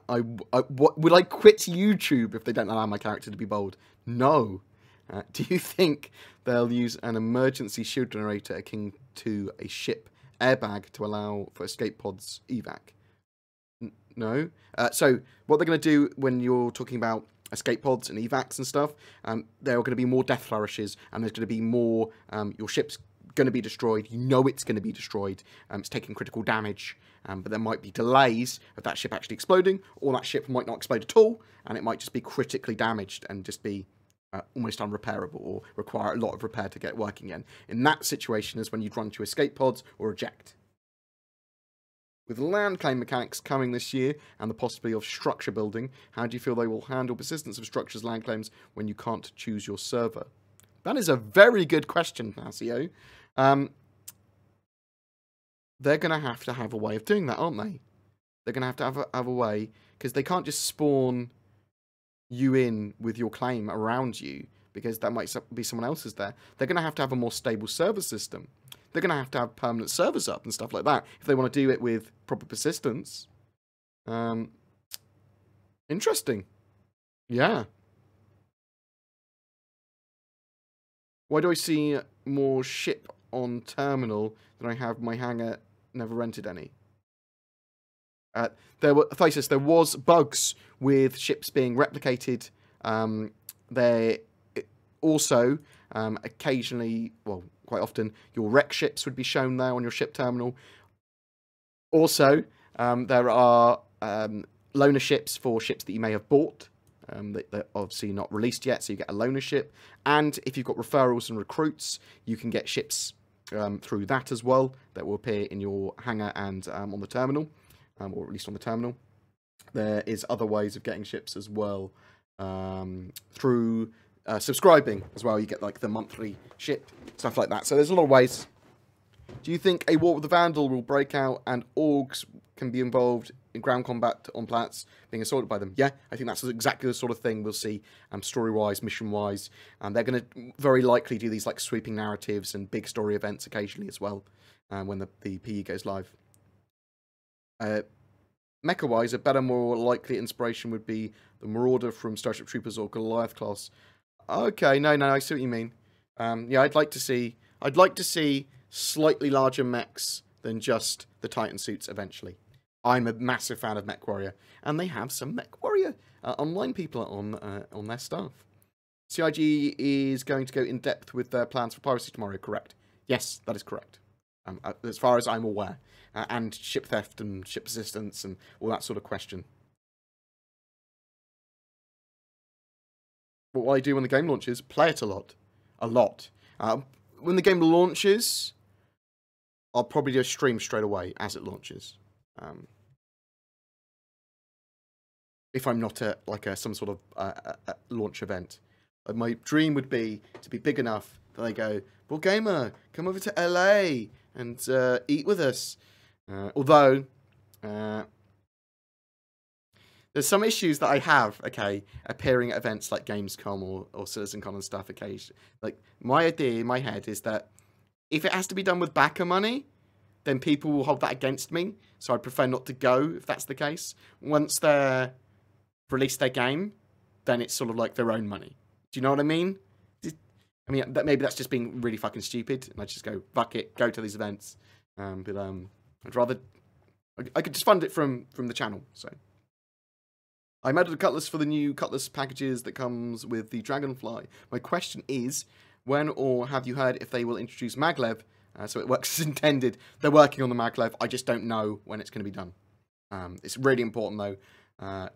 Would I quit YouTube if they don't allow my character to be bold? No. Do you think they'll use an emergency shield generator akin to a ship airbag to allow for escape pods evac? No. So what they're going to do when you're talking about escape pods and evacs and stuff, there are going to be more death flourishes, and there's going to be more, your ship's going to be destroyed. You know it's going to be destroyed. It's taking critical damage, but there might be delays of that ship actually exploding, or that ship might not explode at all, and it might just be critically damaged and just be almost unrepairable or require a lot of repair to get working again. In that situation is when you'd run to escape pods or eject. With land claim mechanics coming this year and the possibility of structure building, how do you feel they will handle persistence of structures land claims when you can't choose your server? That is a very good question, Passio. They're going to have a way of doing that, aren't they? They're going to have a way, because they can't just spawn you in with your claim around you, because that might be someone else's there. They're going to have a more stable server system. They're going to have permanent servers up and stuff like that if they want to do it with proper persistence. Interesting. Yeah. Why do I see more ship on terminal than I have my hangar never rented any? There was bugs with ships being replicated. There also occasionally, well, quite often, your wreck ships would be shown there on your ship terminal. Also, there are loaner ships for ships that you may have bought. They're obviously not released yet, so you get a loaner ship. And if you've got referrals and recruits, you can get ships through that as well that will appear in your hangar and on the terminal, or at least on the terminal. There is other ways of getting ships as well through subscribing as well. You get like the monthly ship, stuff like that. So there's a lot of ways. Do you think a war with the Vandal will break out and orgs can be involved in ground combat on planets being assaulted by them? Yeah, I think that's exactly the sort of thing we'll see story-wise, mission-wise. And they're going to very likely do these like sweeping narratives and big story events occasionally as well when the PE goes live. Mecha-wise, a better, more likely inspiration would be the Marauder from Starship Troopers or Goliath class. Okay, no, I see what you mean. Yeah, I'd like to see slightly larger mechs than just the Titan suits eventually. I'm a massive fan of MechWarrior, and they have some MechWarrior online people on their staff. CIG is going to go in depth with their plans for Piracy tomorrow, correct? Yes, that is correct. As far as I'm aware. And ship theft and ship persistence and all that sort of question. What will I do when the game launches? Play it a lot. A lot. When the game launches, I'll probably do a stream straight away as it launches. If I'm not at like some sort of launch event. My dream would be to be big enough that I go, BoredGamer, come over to LA and eat with us. Although, there's some issues that I have, okay, appearing at events like Gamescom or CitizenCon and stuff occasionally. Like, my idea in my head is that if it has to be done with backer money, then people will hold that against me. So I'd prefer not to go if that's the case. Once they're released their game, then it's sort of like their own money. Do you know what I mean? I mean, maybe that's just being really fucking stupid, and I just go, fuck it, go to these events. But I'd rather... I could just fund it from the channel, so... I added a Cutlass for the new Cutlass packages that comes with the Dragonfly. My question is, when or have you heard if they will introduce maglev so it works as intended? They're working on the maglev. I just don't know when it's going to be done. It's really important, though,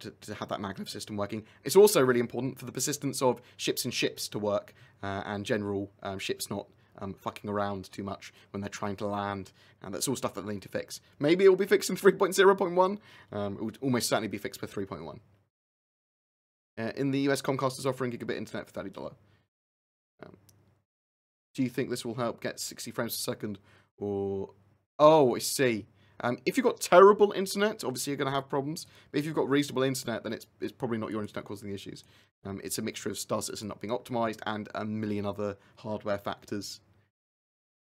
to have that maglev system working. It's also really important for the persistence of ships and ships to work, and general ships not fucking around too much when they're trying to land. And that's all stuff that they need to fix. Maybe it will be fixed in 3.0.1. It would almost certainly be fixed by 3.1. In the US, Comcast is offering gigabit internet for $30. Do you think this will help get 60 frames per second? Or... Oh, I see. If you've got terrible internet, obviously you're going to have problems. But if you've got reasonable internet, then it's probably not your internet causing the issues. It's a mixture of Star Citizen not being optimized and a million other hardware factors.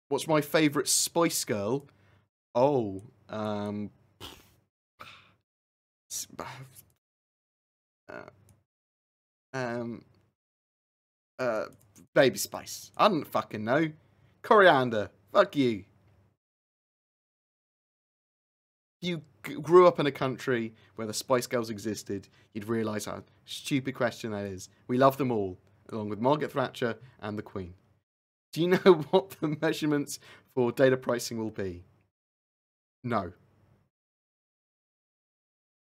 What's my favourite Spice Girl? Oh, baby spice. I don't fucking know. Coriander. Fuck you. If you grew up in a country where the Spice Girls existed, you'd realise how stupid question that is. We love them all, along with Margaret Thatcher and the Queen. Do you know what the measurements for data pricing will be? No.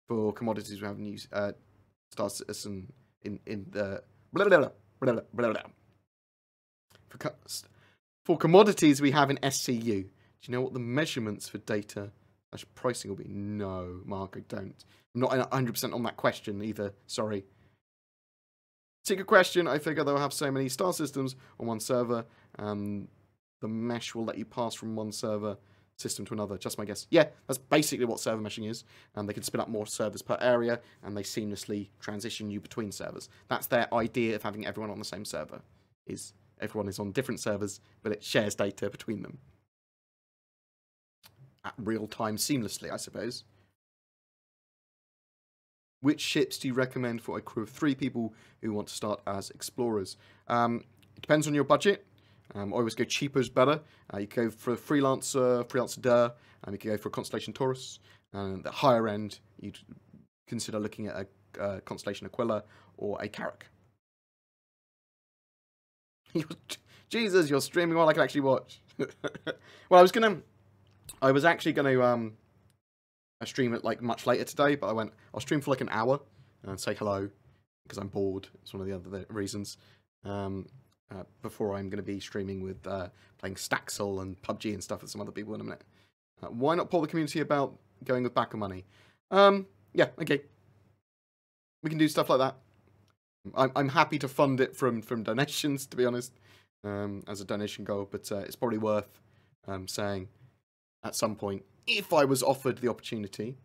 For commodities we haven't used, Star Citizen in the blah, blah, blah, blah, blah, blah. For commodities we have in SCU. Do you know what the measurements for data pricing will be? No, Mark, I don't. I'm not 100% on that question either. Sorry. Secret question. I figure they'll have so many star systems on one server, the mesh will let you pass from one server system to another. Just my guess. Yeah, that's basically what server meshing is. And they can spin up more servers per area, and they seamlessly transition you between servers. That's their idea of having everyone on the same server. Is everyone is on different servers, but it shares data between them. At real time seamlessly, I suppose. Which ships do you recommend for a crew of 3 people who want to start as explorers? It depends on your budget. I always go cheaper is better. You can go for a Freelancer Dur, you can go for a Constellation Taurus. And at the higher end, you'd consider looking at a Constellation Aquila or a Carrack. Jesus, you're streaming while I can actually watch. Well, I was actually going to stream it like much later today, but I'll stream for like an hour and say hello because I'm bored. It's one of the other reasons. Before I'm going to be streaming with playing Staxel and PUBG and stuff with some other people in a minute. Why not poll the community about going with backer money? Yeah, okay. We can do stuff like that. I'm happy to fund it from donations, to be honest, as a donation goal, but it's probably worth saying at some point, if I was offered the opportunity,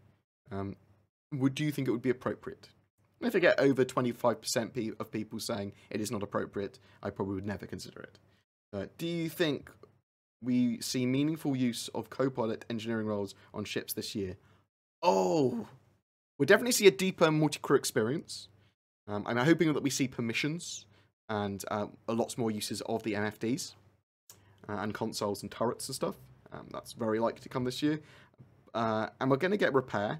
do you think it would be appropriate? If I get over 25% of people saying it is not appropriate, I probably would never consider it. Do you think we see meaningful use of co-pilot engineering roles on ships this year? Oh, we'll definitely see a deeper multi-crew experience. I'm hoping that we see permissions and lots more uses of the MFDs and consoles and turrets and stuff. That's very likely to come this year. And we're going to get repair.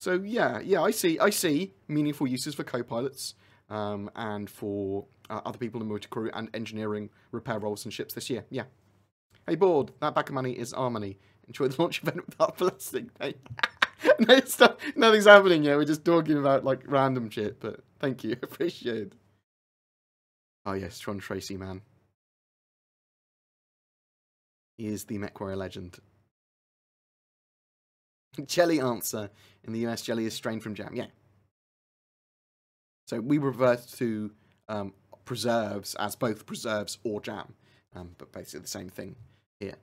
So yeah, I see meaningful uses for co-pilots and for other people in multi-crew and engineering repair roles and ships this year. Yeah. Hey, Bored, that backer money is our money. Enjoy the launch event without blessing. Hey. Nothing's happening yet. We're just talking about like random shit. But thank you, appreciate it. Oh yes, Tron Tracy, man. He is the MechWarrior legend. Jelly answer. In the US, jelly is strained from jam. Yeah. So we revert to preserves as both preserves or jam. But basically the same thing here.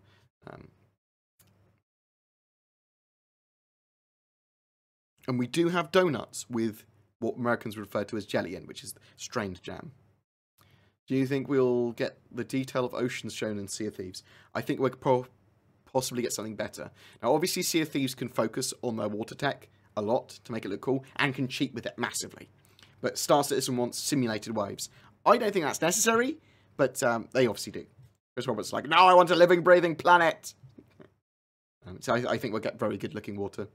And we do have donuts with what Americans refer to as jelly in, which is strained jam. Do you think we'll get the detail of oceans shown in Sea of Thieves? I think we'll possibly get something better. Now, obviously, Sea of Thieves can focus on their water tech a lot to make it look cool, and can cheat with it massively. But Star Citizen wants simulated waves. I don't think that's necessary, but they obviously do. Chris Roberts is like, no, I want a living, breathing planet. So I think we'll get very good-looking water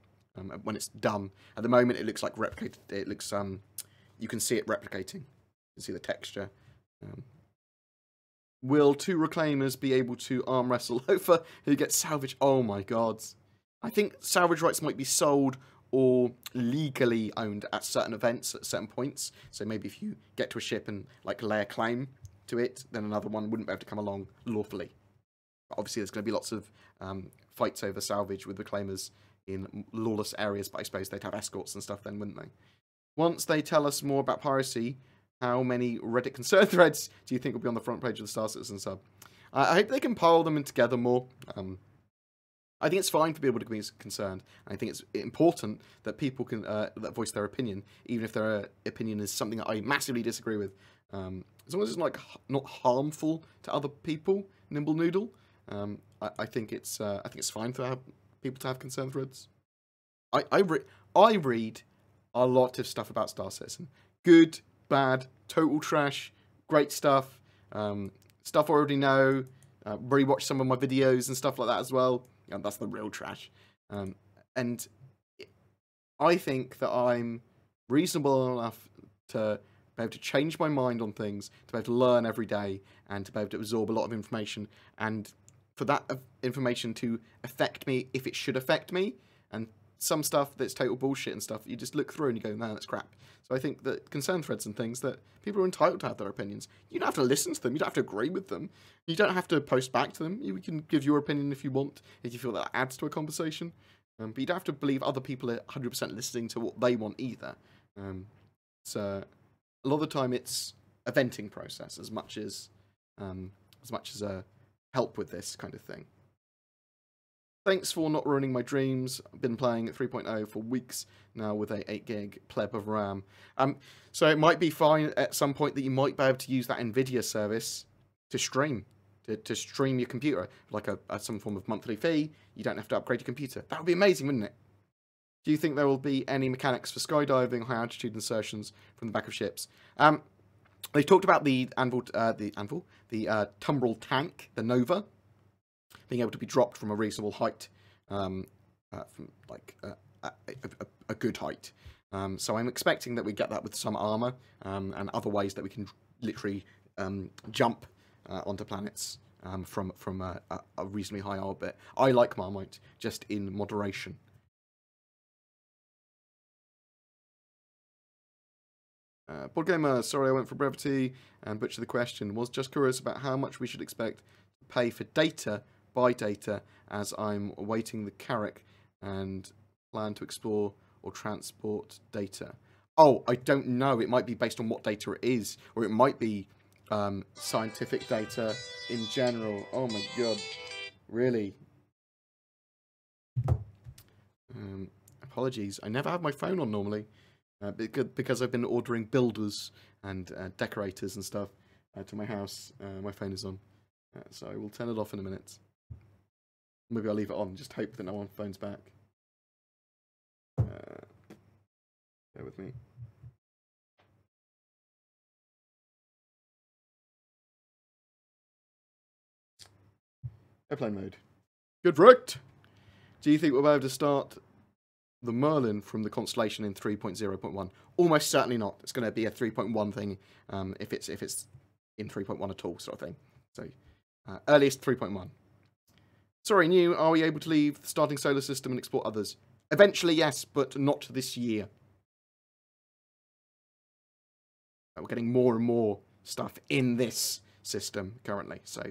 when it's done. At the moment, it looks like replicated. It looks, you can see it replicating. You can see the texture. Will 2 Reclaimers be able to arm wrestle over who gets salvage? Oh my god. I think salvage rights might be sold or legally owned at certain events at certain points. So maybe if you get to a ship and like lay a claim to it, then another one wouldn't be able to come along lawfully. But obviously there's going to be lots of fights over salvage with Reclaimers in lawless areas, but I suppose they'd have escorts and stuff then, wouldn't they? Once they tell us more about Piracy, how many Reddit concern threads do you think will be on the front page of the Star Citizen sub? I hope they can pile them in together more. I think it's fine for people to be concerned. I think it's important that people can that voice their opinion, even if their opinion is something that I massively disagree with. As long as it's like not harmful to other people, Nimble Noodle. I think it's fine for people to have concern threads. I read a lot of stuff about Star Citizen. Good, bad, total trash, great stuff. Stuff I already know. Rewatch some of my videos and stuff like that as well. That's the real trash. And I think that I'm reasonable enough to be able to change my mind on things, to be able to learn every day, and to be able to absorb a lot of information, and for that information to affect me if it should affect me. And some stuff that's total bullshit and stuff, you just look through and you go, no, that's crap. So I think that concern threads and things, that people are entitled to have their opinions. You don't have to listen to them. You don't have to agree with them. You don't have to post back to them. You can give your opinion if you want, if you feel that adds to a conversation. But you don't have to believe other people are 100% listening to what they want either. So a lot of the time it's a venting process as much as a help with this kind of thing. Thanks for not ruining my dreams. I've been playing at 3.0 for weeks now with a 8 gig pleb of RAM. So it might be fine at some point that you might be able to use that NVIDIA service to stream. To stream your computer, like some form of monthly fee. You don't have to upgrade your computer. That would be amazing, wouldn't it? Do you think there will be any mechanics for skydiving, high altitude insertions from the back of ships? They talked about the Tumbrel tank, the Nova, being able to be dropped from a reasonable height, from like a good height. So I'm expecting that we get that with some armor and other ways that we can literally jump onto planets from a reasonably high orbit. I like Marmite, just in moderation. BoredGamer, sorry I went for brevity and butchered the question. Was just curious about how much we should expect to pay for data by data, as I'm awaiting the Carrack and plan to explore or transport data. Oh, I don't know. It might be based on what data it is, or it might be scientific data in general. Oh my god, really? Apologies, I never have my phone on normally, because I've been ordering builders and decorators and stuff to my house. My phone is on, so I will turn it off in a minute. Maybe I'll leave it on, just hope that no one phones back. Bear with me. Airplane mode. Good right. Do you think we'll be able to start the Merlin from the constellation in 3.0.1? Almost certainly not. It's going to be a 3.1 thing, if it's in 3.1 at all, sort of thing. So earliest 3.1. Sorry, New. Are we able to leave the starting solar system and explore others? Eventually, yes, but not this year. We're getting more and more stuff in this system currently. So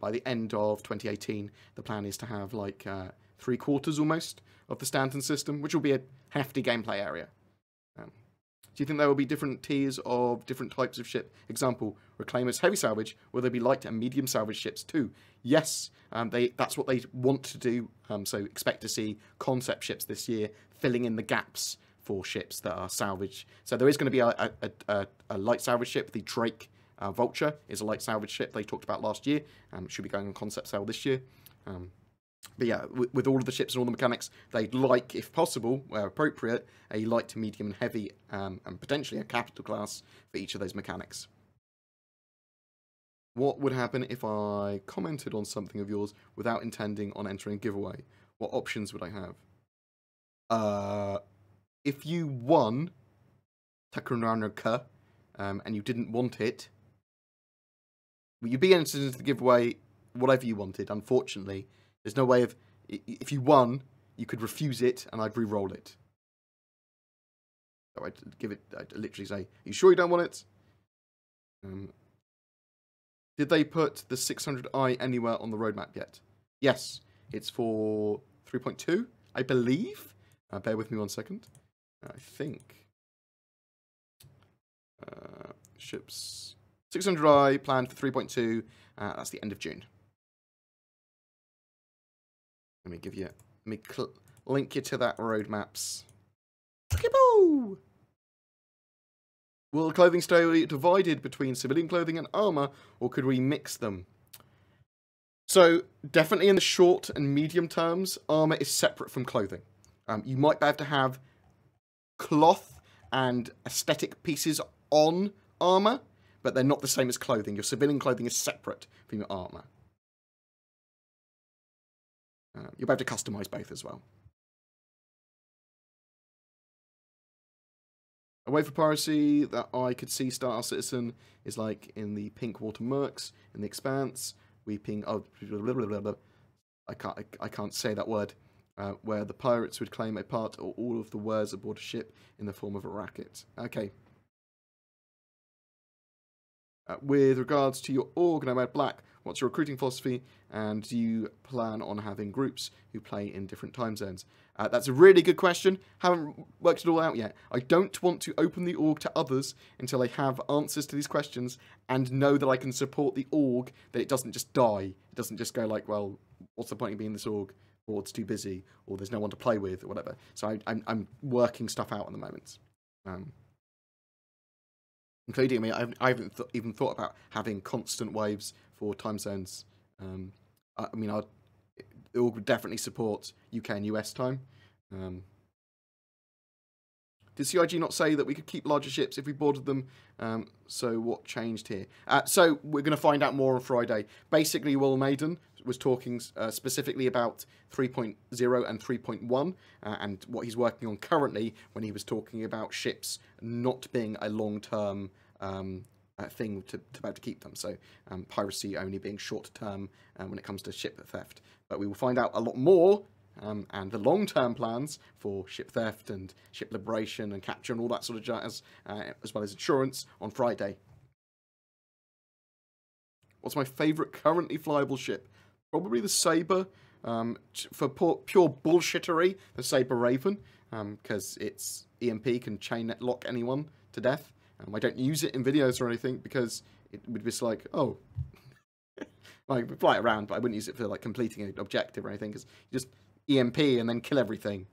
by the end of 2018, the plan is to have like 3/4 almost of the Stanton system, which will be a hefty gameplay area. Do you think there will be different tiers of different types of ship? Example, Reclaimers heavy salvage. Will there be light and medium salvage ships too? Yes, that's what they want to do. So expect to see concept ships this year filling in the gaps for ships that are salvage. So there is going to be a light salvage ship. The Drake Vulture is a light salvage ship they talked about last year. Should be going on concept sale this year. But yeah, with all of the ships and all the mechanics, they'd like, if possible, where appropriate, a light to medium and heavy, and potentially a capital class for each of those mechanics. What would happen if I commented on something of yours without intending on entering a giveaway? What options would I have? If you won Takuranaka, and you didn't want it, well, you'd be entered into the giveaway whatever you wanted, unfortunately. There's no way of, if you won, you could refuse it and I'd re-roll it. So I'd literally say, are you sure you don't want it? Did they put the 600i anywhere on the roadmap yet? Yes, it's for 3.2, I believe. Bear with me 1 second. I think. Ships. 600i planned for 3.2. That's the end of June. Let me link you to that roadmaps. Skiboo! Will clothing stay divided between civilian clothing and armor, or could we mix them? So, definitely in the short and medium terms, armor is separate from clothing. You might have to have cloth and aesthetic pieces on armor, but they're not the same as clothing. Your civilian clothing is separate from your armour. You'll be able to customise both as well. A way for piracy that I could see Star Citizen is like in the Pink Water Mercs, in the Expanse, weeping. Oh, blah, blah, blah, blah. I can't say that word. Where the pirates would claim a part or all of the wares aboard a ship in the form of a racket. Okay. With regards to your org, Nomad Black, what's your recruiting philosophy, and do you plan on having groups who play in different time zones? That's a really good question. Haven't worked it all out yet. I don't want to open the org to others until I have answers to these questions and know that I can support the org, that it doesn't just die. It doesn't just go like, well, what's the point of being in this org? Or it's too busy, or there's no one to play with, or whatever. So I'm working stuff out at the moment. Including me, I haven't even thought about having constant waves for time zones. I mean, it would definitely support UK and US time. Did CIG not say that we could keep larger ships if we boarded them? So what changed here? So we're going to find out more on Friday. Basically, Will Maiden was talking specifically about 3.0 and 3.1 and what he's working on currently when he was talking about ships not being a long-term thing to keep them. So piracy only being short-term when it comes to ship theft. But we will find out a lot more and the long-term plans for ship theft and ship liberation and capture and all that sort of jazz, as well as insurance, on Friday. What's my favourite currently flyable ship? Probably the Sabre. For pure bullshittery, the Sabre Raven, because its EMP can chain lock anyone to death. I don't use it in videos or anything because it would be just like, oh, like we fly it around, but I wouldn't use it for like completing an objective or anything because you just EMP and then kill everything.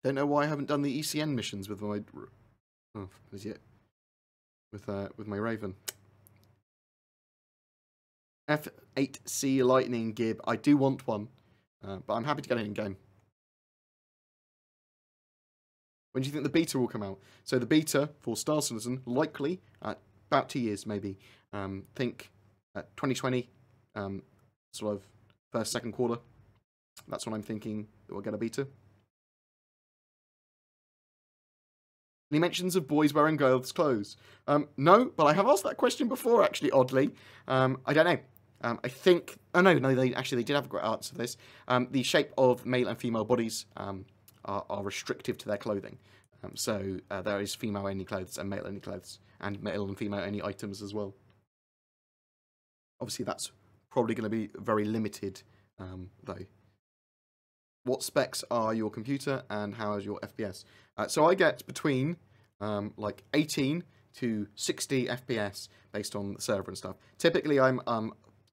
Don't know why I haven't done the ECN missions with my with my Raven. F8C Lightning Gib. I do want one, but I'm happy to get it in game. When do you think the beta will come out? So the beta for Star Citizen, likely about 2 years maybe. Think 2020, sort of first, second quarter. That's when I'm thinking that we'll get a beta. Any mentions of boys wearing girls' clothes? No, but I have asked that question before, actually, oddly. I don't know. I think... Oh, no, they did have a great answer to this. The shape of male and female bodies are restrictive to their clothing. So there is female-only clothes and male-only clothes, and male and female-only items as well. Obviously, that's probably going to be very limited, though. What specs are your computer, and how is your FPS? So I get between like 18 to 60 FPS based on the server and stuff. Typically, I'm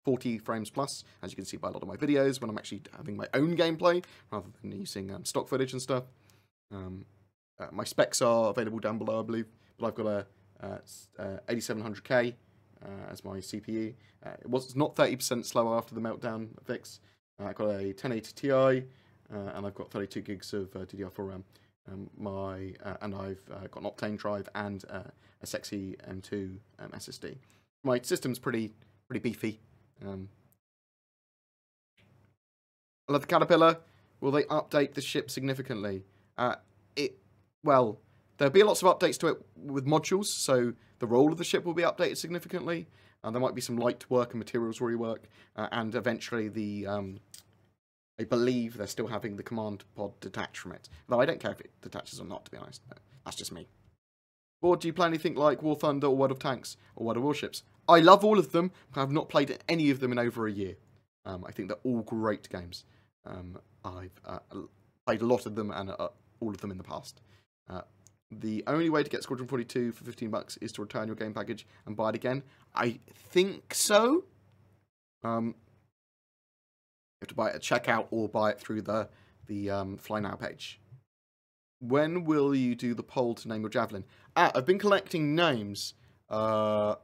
40 frames plus, as you can see by a lot of my videos, when I'm actually having my own gameplay, rather than using stock footage and stuff. My specs are available down below, I believe, but I've got a 8700K as my CPU. It's not 30% slower after the meltdown fix. I've got a 1080 Ti, and I've got 32 gigs of DDR4 RAM. And I've got an Optane drive and a sexy M2 SSD. My system's pretty beefy. I love the Caterpillar. Will they update the ship significantly? Well, there'll be lots of updates to it with modules, so the role of the ship will be updated significantly. There might be some light work and materials rework, and eventually the I believe they're still having the command pod detach from it. Though I don't care if it detaches or not, to be honest. That's just me. Or do you play anything like War Thunder or World of Tanks or World of Warships? I love all of them, but I've not played any of them in over a year. I think they're all great games. I've played a lot of them and all of them in the past. The only way to get Squadron 42 for $15 is to return your game package and buy it again. I think so. You have to buy it at checkout or buy it through the Fly Now page. When will you do the poll to name your javelin? I've been collecting names. Let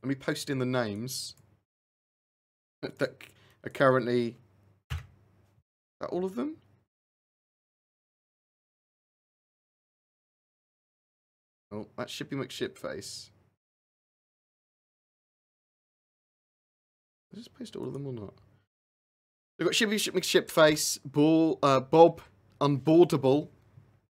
me post in the names that are currently... Are all of them? Oh, that's Shippy McShipface. Did I just post all of them or not? We've got Shippy McShipface, Bob, Unboardable,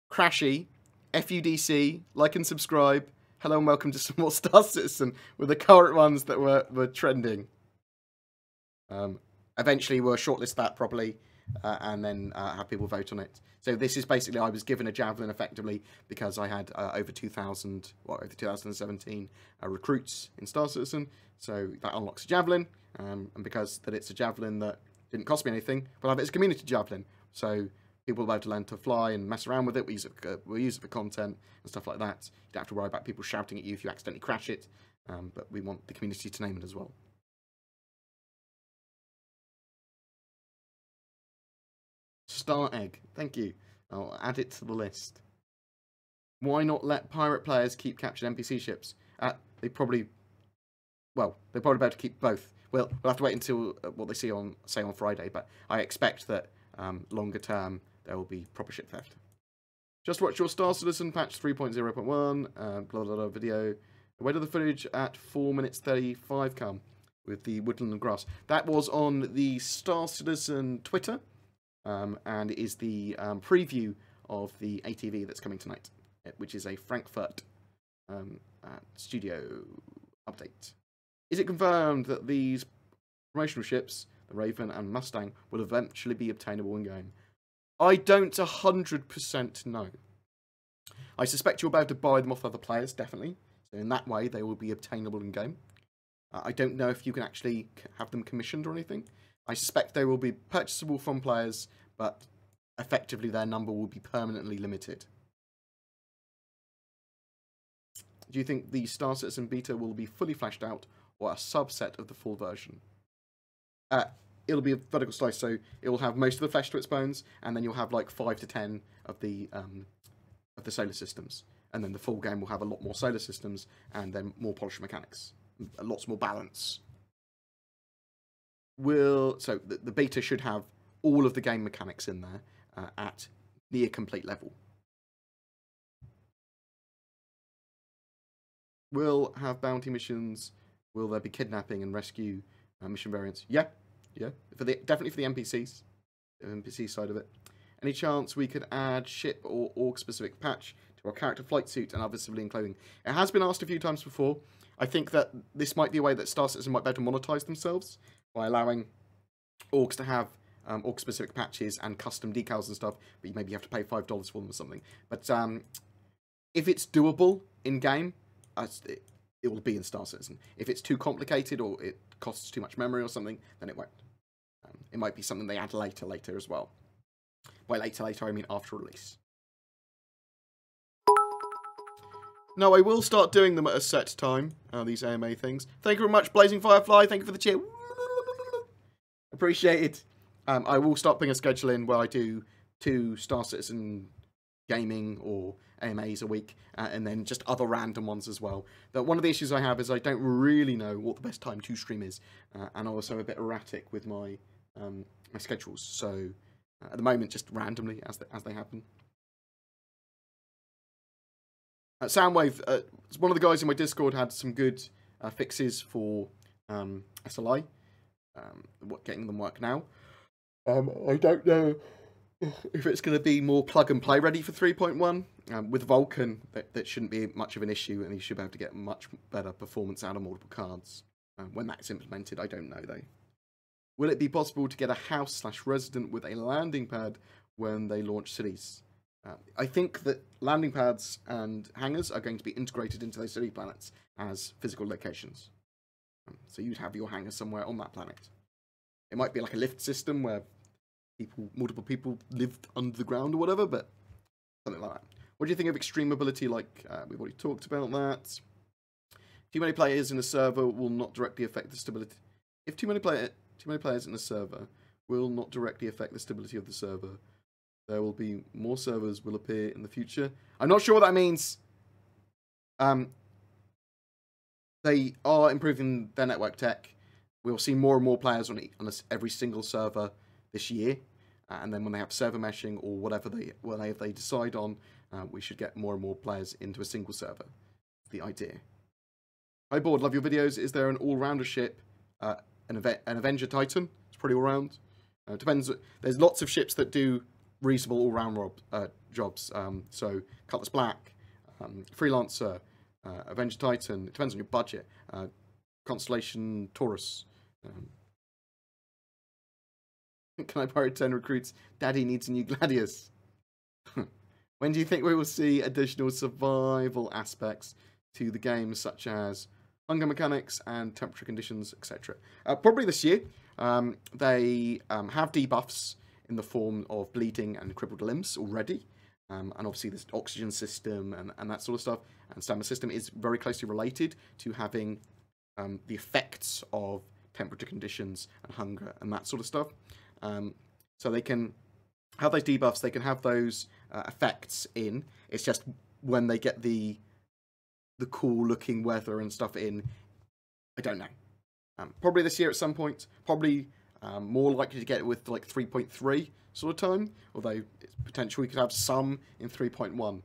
Crashy, FUDC, like and subscribe. Hello and welcome to some more Star Citizen with the current ones that were trending. Eventually we'll shortlist that properly and then have people vote on it. So this is basically, I was given a javelin effectively because I had over 2017 recruits in Star Citizen. So that unlocks a javelin, and because that it's a javelin that didn't cost me anything, we'll have it as a community javelin. So people will be able to learn to fly and mess around with it. We'll use it for content and stuff like that. You don't have to worry about people shouting at you if you accidentally crash it, but we want the community to name it as well. Star Egg, thank you. I'll add it to the list. Why not let pirate players keep captured NPC ships? They probably better keep both. We'll have to wait until what they say on Friday, but I expect that longer term there will be proper ship theft. Just watch your Star Citizen patch 3.0.1 blah blah blah video. Where did the footage at 4 minutes 35 come with the woodland and grass? That was on the Star Citizen Twitter. And it is the preview of the ATV that's coming tonight, which is a Frankfurt studio update. Is it confirmed that these promotional ships, the Raven and Mustang, will eventually be obtainable in-game? I don't 100% know. I suspect you'll be able to buy them off other players, definitely. So in that way, they will be obtainable in-game. I don't know if you can actually have them commissioned or anything. I suspect they will be purchasable from players, but effectively their number will be permanently limited. Do you think the Star Citizen beta will be fully fleshed out, or a subset of the full version? It'll be a vertical slice, so it will have most of the flesh to its bones, and then you'll have like 5 to 10 of the solar systems, and then the full game will have a lot more solar systems, and then more polished mechanics, lots more balance. So the beta should have all of the game mechanics in there at near complete level. Will have bounty missions? Will there be kidnapping and rescue mission variants? Yeah. Definitely for the NPCs, the NPC side of it. Any chance we could add ship or org specific patch to our character flight suit and other civilian clothing? It has been asked a few times before. I think that this might be a way that Star Citizen might be able to monetize themselves by allowing orgs to have org-specific patches and custom decals and stuff, but you maybe have to pay $5 for them or something. But if it's doable in-game, it will be in Star Citizen. If it's too complicated or it costs too much memory or something, then it won't. It might be something they add later as well. By later, I mean after release. No, I will start doing them at a set time, these AMA things. Thank you very much, Blazing Firefly. Thank you for the cheer. Appreciate it. I will start putting a schedule in where I do 2 Star Citizen gaming or AMAs a week, and then just other random ones as well. But one of the issues I have is I don't really know what the best time to stream is, and I'm also a bit erratic with my my schedules. So at the moment, just randomly as they happen. Soundwave, one of the guys in my Discord had some good fixes for SLI. Getting them work now. I don't know if it's going to be more plug and play ready for 3.1. With Vulcan, that shouldn't be much of an issue, and you should be able to get much better performance out of multiple cards. When that's implemented, I don't know though. Will it be possible to get a house/resident with a landing pad when they launch cities? I think that landing pads and hangars are going to be integrated into those city planets as physical locations. So you'd have your hangar somewhere on that planet. It might be like a lift system where multiple people lived under the ground or whatever, but something like that. What do you think of extreme mobility? Like, we've already talked about that. Too many players in a server will not directly affect the stability. If too many players in a server will not directly affect the stability of the server, there will be more servers will appear in the future. I'm not sure what that means. They are improving their network tech. We'll see more and more players on every single server this year, and then when they have server meshing or whatever they decide on, we should get more and more players into a single server. The idea. Hi Bored, love your videos. Is there an all-rounder ship? An Avenger Titan? It's pretty all-round. Depends. There's lots of ships that do reasonable all-round jobs. So Cutlass Black, Freelancer, Avenger Titan. It depends on your budget. Constellation Taurus. Can I borrow 10 recruits? Daddy needs a new Gladius. When do you think we will see additional survival aspects to the game, such as hunger mechanics and temperature conditions, etc.? Probably this year. They have debuffs in the form of bleeding and crippled limbs already. And obviously this oxygen system and that sort of stuff. And stamina system is very closely related to having the effects of temperature conditions and hunger and that sort of stuff. So they can have those debuffs, they can have those effects in. It's just when they get the cool looking weather and stuff in, I don't know. Probably this year at some point. Probably more likely to get it with like 3.3 sort of time, although it's potential we could have some in 3.1.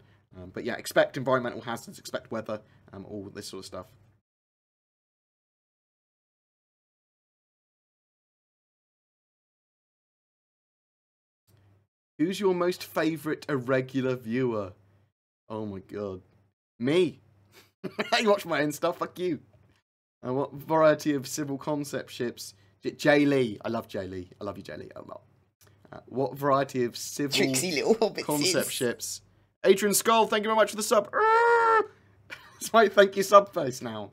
But yeah, expect environmental hazards, expect weather, all this sort of stuff. Who's your most favourite irregular viewer? Oh my god. Me! You watch my own stuff, fuck you. What variety of civil concept ships? Jay Lee. I love Jay Lee. I love you, Jay Lee, a lot. What variety of civil concept ships? Adrian Skull, thank you very much for the sub. It's my thank you sub face now.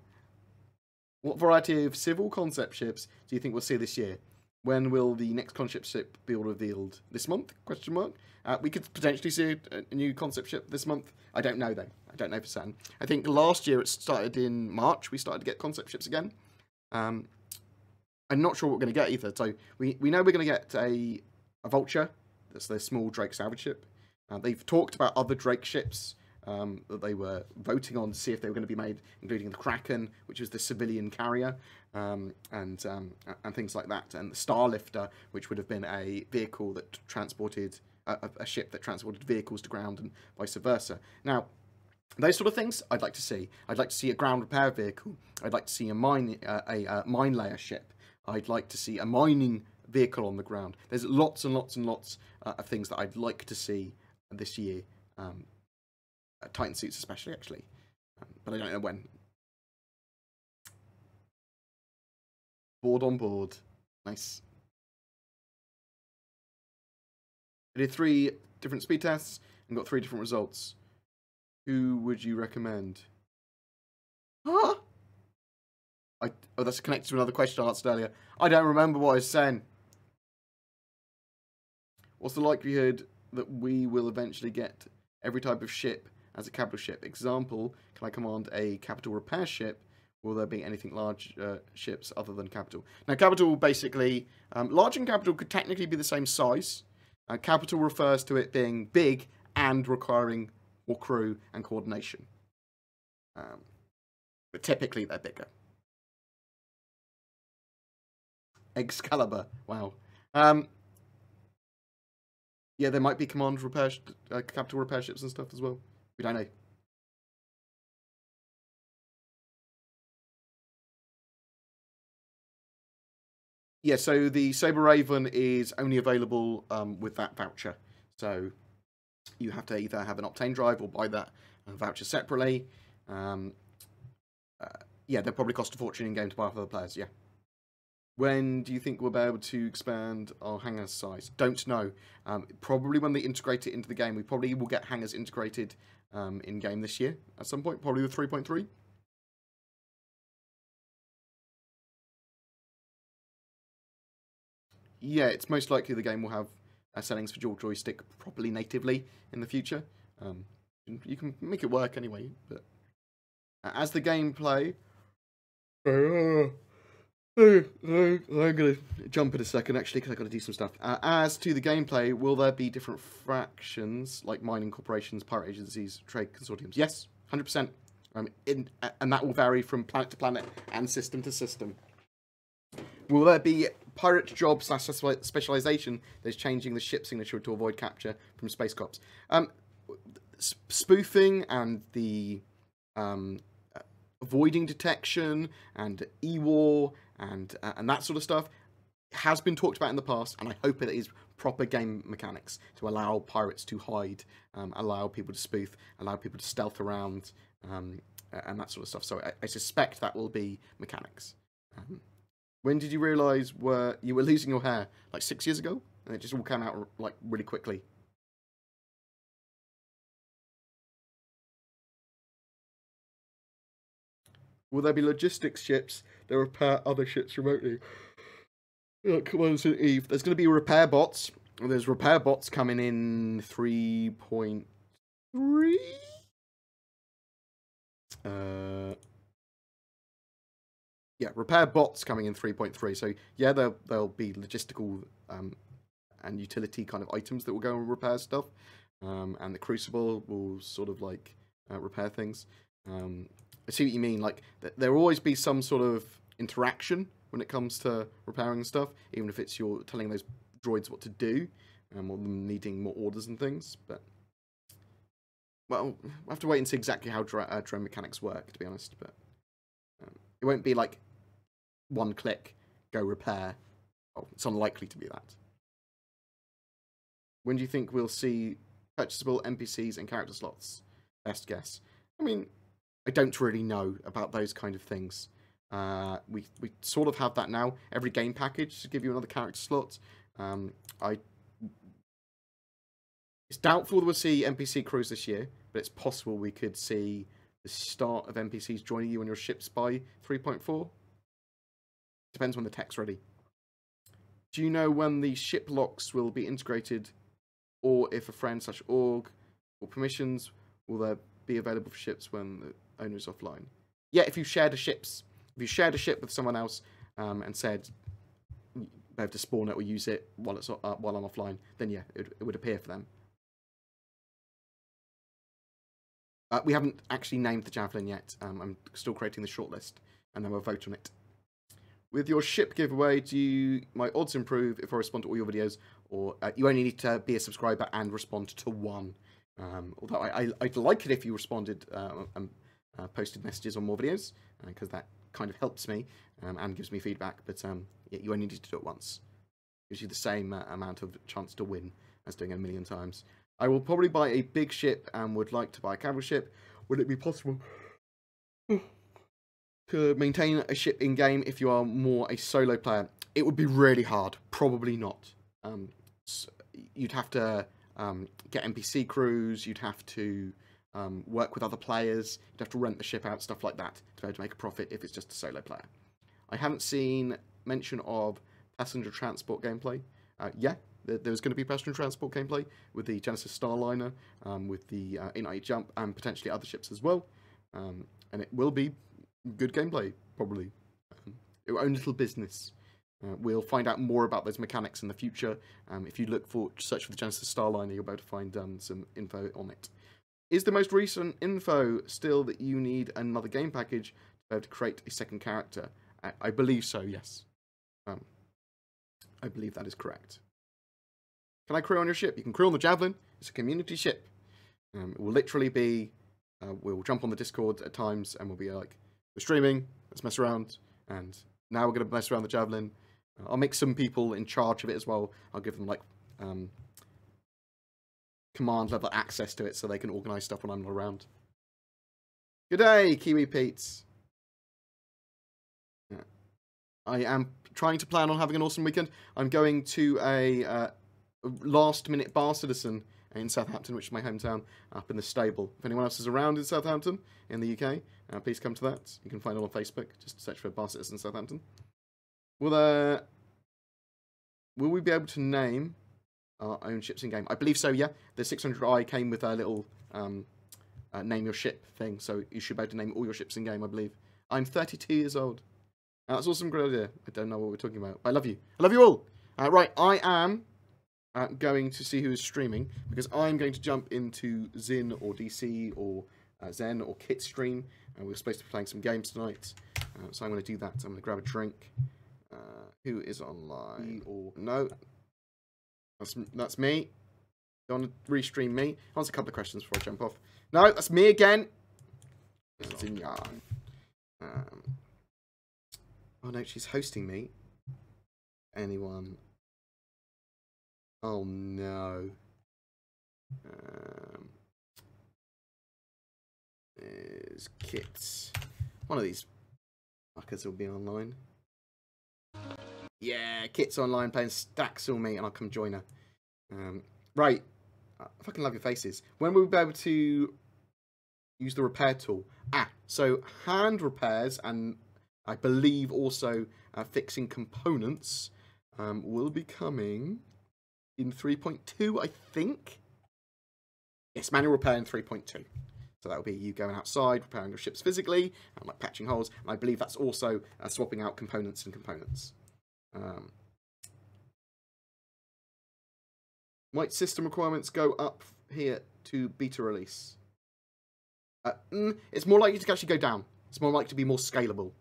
What variety of civil concept ships do you think we'll see this year? When will the next concept ship be revealed? This month? Question mark. We could potentially see a new concept ship this month. I don't know though. I don't know for certain. I think last year it started in March. We started to get concept ships again. I'm not sure what we're going to get either. So we know we're going to get a Vulture. That's their small Drake salvage ship. They've talked about other Drake ships that they were voting on to see if they were going to be made, including the Kraken, which was the civilian carrier, and things like that, and the Starlifter, which would have been a vehicle that transported a ship that transported vehicles to ground and vice versa. Now, those sort of things I'd like to see. I'd like to see a ground repair vehicle. I'd like to see a mine layer ship. I'd like to see a mining vehicle on the ground. There's lots and lots and lots of things that I'd like to see this year. Titan suits especially, actually. But I don't know when. Bored on board. Nice. I did 3 different speed tests and got 3 different results. Who would you recommend? Huh? Oh, that's connected to another question I answered earlier. I don't remember what I was saying. What's the likelihood that we will eventually get every type of ship as a capital ship? Example, can I command a capital repair ship? Will there be anything large ships other than capital? Now, capital basically, large and capital could technically be the same size. Capital refers to it being big and requiring more crew and coordination. But typically they're bigger. Excalibur, wow. Yeah, there might be command repair, capital repair ships and stuff as well. We don't know. Yeah, so the Saber Raven is only available with that voucher. So you have to either have an Octane drive or buy that voucher separately. Yeah, they'll probably cost a fortune in game to buy for other players. Yeah. When do you think we'll be able to expand our hangar size? Don't know. Probably when they integrate it into the game. We probably will get hangars integrated in game this year at some point. Probably with 3.3. Yeah, it's most likely the game will have settings for dual joystick properly natively in the future. You can make it work anyway, but as the gameplay, I'm going to jump in a second actually because I've got to do some stuff. As to the gameplay, will there be different fractions like mining corporations, pirate agencies, trade consortiums? Yes, 100%. And that will vary from planet to planet and system to system. Will there be pirate job / specialization that is changing the ship signature to avoid capture from Space Cops? spoofing and the avoiding detection and e-war and that sort of stuff has been talked about in the past, and I hope it is proper game mechanics to allow pirates to hide, allow people to spoof, allow people to stealth around, and that sort of stuff. So I suspect that will be mechanics. When did you realise you were losing your hair? Like 6 years ago? And it just all came out like really quickly. Will there be logistics ships that repair other ships remotely? Come on, Eve. There's going to be repair bots. There's repair bots coming in 3.3. Yeah, repair bots coming in 3.3. So yeah, there'll be logistical and utility kind of items that will go and repair stuff. And the Crucible will sort of like repair things. I see what you mean. Like there will always be some sort of interaction when it comes to repairing stuff, even if it's you're telling those droids what to do, or them needing more orders and things. But well, we'll have to wait and see exactly how drone mechanics work, to be honest. But it won't be like one click, go repair. Oh, it's unlikely to be that. When do you think we'll see purchasable NPCs and character slots? Best guess. I mean, I don't really know about those kind of things. We sort of have that now. Every game package to give you another character slot. It's doubtful that we'll see NPC crews this year, but it's possible we could see the start of NPCs joining you on your ships by 3.4. Depends when the tech's ready. Do you know when the ship locks will be integrated, or if a friend/org or permissions will there be available for ships when the owner is offline? Yeah, if you shared a ship with someone else and said they have to spawn it or use it while I'm offline, then yeah, it would appear for them. We haven't actually named the Javelin yet. I'm still creating the shortlist, and then we'll vote on it. With your ship giveaway, do my odds improve if I respond to all your videos, or you only need to be a subscriber and respond to one? Although I'd like it if you responded and posted messages on more videos, because that kind of helps me and gives me feedback. But yeah, you only need to do it once. Gives you the same amount of chance to win as doing it a million times. I will probably buy a big ship and would like to buy a cavalry ship. Would it be possible to maintain a ship in-game if you are more a solo player? It would be really hard. Probably not. So you'd have to get NPC crews. You'd have to work with other players. You'd have to rent the ship out, stuff like that, to be able to make a profit if it's just a solo player. I haven't seen mention of passenger transport gameplay. Yeah, there's going to be passenger transport gameplay with the Genesis Starliner, with the Ignite Jump, and potentially other ships as well. And it will be good gameplay, probably. Your own little business. We'll find out more about those mechanics in the future. If you search for the Genesis Starliner, you'll be able to find some info on it. Is the most recent info still that you need another game package to be able to create a second character? I believe so, yes. I believe that is correct. Can I crew on your ship? You can crew on the Javelin. It's a community ship. It will literally be, we'll jump on the Discord at times and we'll be like, we're streaming, let's mess around. And now we're going to mess around the Javelin. I'll make some people in charge of it as well. I'll give them like command level access to it so they can organise stuff when I'm not around. Good day, Kiwi Pete's. Yeah. I am trying to plan on having an awesome weekend. I'm going to a last-minute bar citizen in Southampton, which is my hometown, up in the stable. If anyone else is around in Southampton, in the UK, please come to that. You can find it on Facebook. Just search for bar citizen Southampton. Will we be able to name our own ships in game? I believe so, yeah. The 600i came with a little name your ship thing, so you should be able to name all your ships in game, I believe. I'm 32 years old. That's awesome, great idea. I don't know what we're talking about. I love you. I love you all. Right, I am going to see who is streaming, because I'm going to jump into Zin or DC or Zen or Kit stream. We're supposed to be playing some games tonight, so I'm going to do that. I'm going to grab a drink. Who is online? Or no, that's me. You want to restream me? Answer a couple of questions before I jump off. No, that's me again. It's in yarn. Oh no, she's hosting me. Anyone? Oh no. There's Kits. One of these fuckers will be online. Yeah, Kit's online playing stacks on me, and I'll come join her. Right. I fucking love your faces. When will we be able to use the repair tool? So hand repairs and I believe also fixing components will be coming in 3.2, I think. Yes, manual repair in 3.2. So that will be you going outside, repairing your ships physically, and like patching holes. And I believe that's also swapping out components and components. Might system requirements go up here to beta release? It's more likely to actually go down. It's more likely to be more scalable.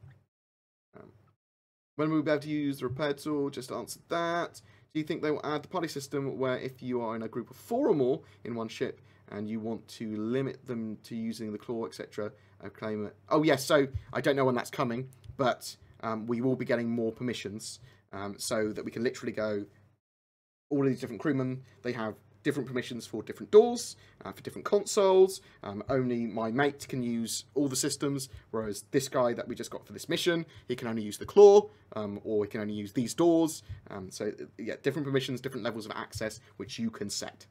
When will we be able to use the repair tool? Just answer that. Do you think they will add the party system where if you are in a group of 4 or more in one ship and you want to limit them to using the claw, etc., claim it? Oh yes, so I don't know when that's coming, but we will be getting more permissions so that we can literally go, all of these different crewmen, they have different permissions for different doors, for different consoles. Only my mate can use all the systems, whereas this guy that we just got for this mission, he can only use the claw, or he can only use these doors. So yeah, different permissions, different levels of access, which you can set.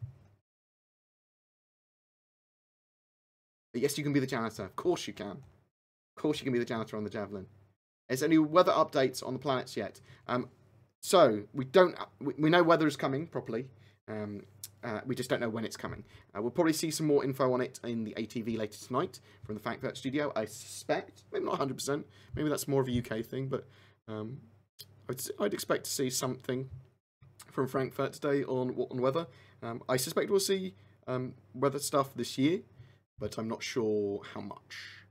But yes, you can be the janitor. Of course you can. Of course you can be the janitor on the Javelin. There's any weather updates on the planets yet. So we know weather is coming properly. We just don't know when it's coming. We'll probably see some more info on it in the ATV later tonight from the Frankfurt studio, I suspect. Maybe not 100%. Maybe that's more of a UK thing, but I'd expect to see something from Frankfurt today on weather. I suspect we'll see weather stuff this year, but I'm not sure how much.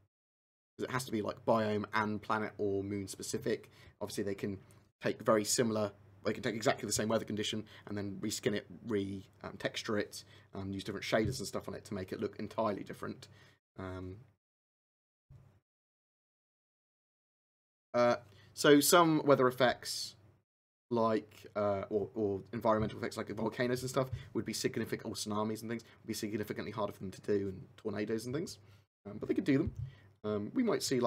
It has to be like biome and planet or moon specific. Obviously, they can take very similar. They can take exactly the same weather condition and then reskin it, texture it, use different shaders and stuff on it to make it look entirely different. So some weather effects, like or environmental effects like volcanoes and stuff, would be significant, or tsunamis and things, would be significantly harder for them to do, and tornadoes and things. But they could do them. We might see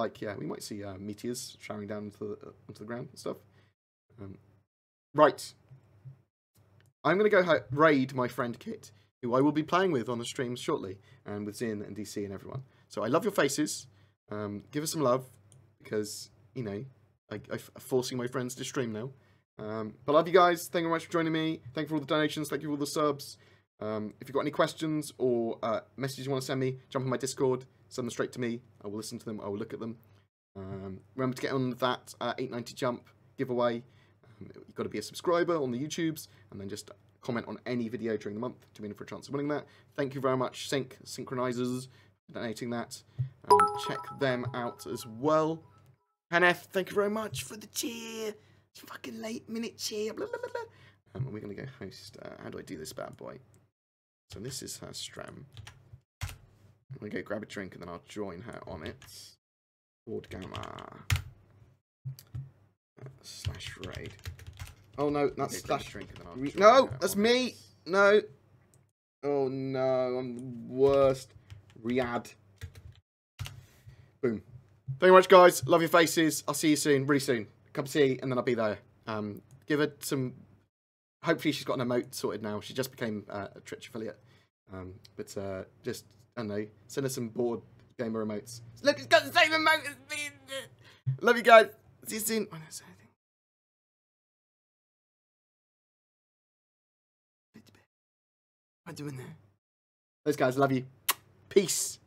meteors showering down onto the ground and stuff. Right. I'm going to go raid my friend Kit, who I will be playing with on the streams shortly, and with Zin and DC and everyone. So I love your faces. Give us some love, because, you know, I'm forcing my friends to stream now. But I love you guys. Thank you very much for joining me. Thank you for all the donations. Thank you for all the subs. If you've got any questions or messages you want to send me, jump on my Discord. Send them straight to me. I will listen to them. I will look at them. Remember to get on that 890 jump giveaway. You've got to be a subscriber on the YouTubes, and then just comment on any video during the month to win for a chance of winning that. Thank you very much, Synchronizers, for donating that. Check them out as well. Hanef, thank you very much for the cheer. It's fucking late minute cheer. Blah, blah, blah, blah. And we're going to go host. How do I do this bad boy? So this is her Stram. I'm going to go grab a drink, and then I'll join her on it. BoredGamer. / raid. Oh no, that's slash drink. No, that's me. No. Oh no, I'm the worst. Riyadh. Boom. Thank you very much, guys. Love your faces. I'll see you soon, really soon. Cup of tea, and then I'll be there. Give her some. Hopefully, she's got an emote sorted now. She just became a Twitch affiliate. But just, I don't know, send her some BoredGamer emotes. Look, it's got the same emote as me. Love you guys. See you soon. What am I doing there? Those guys, love you. Peace.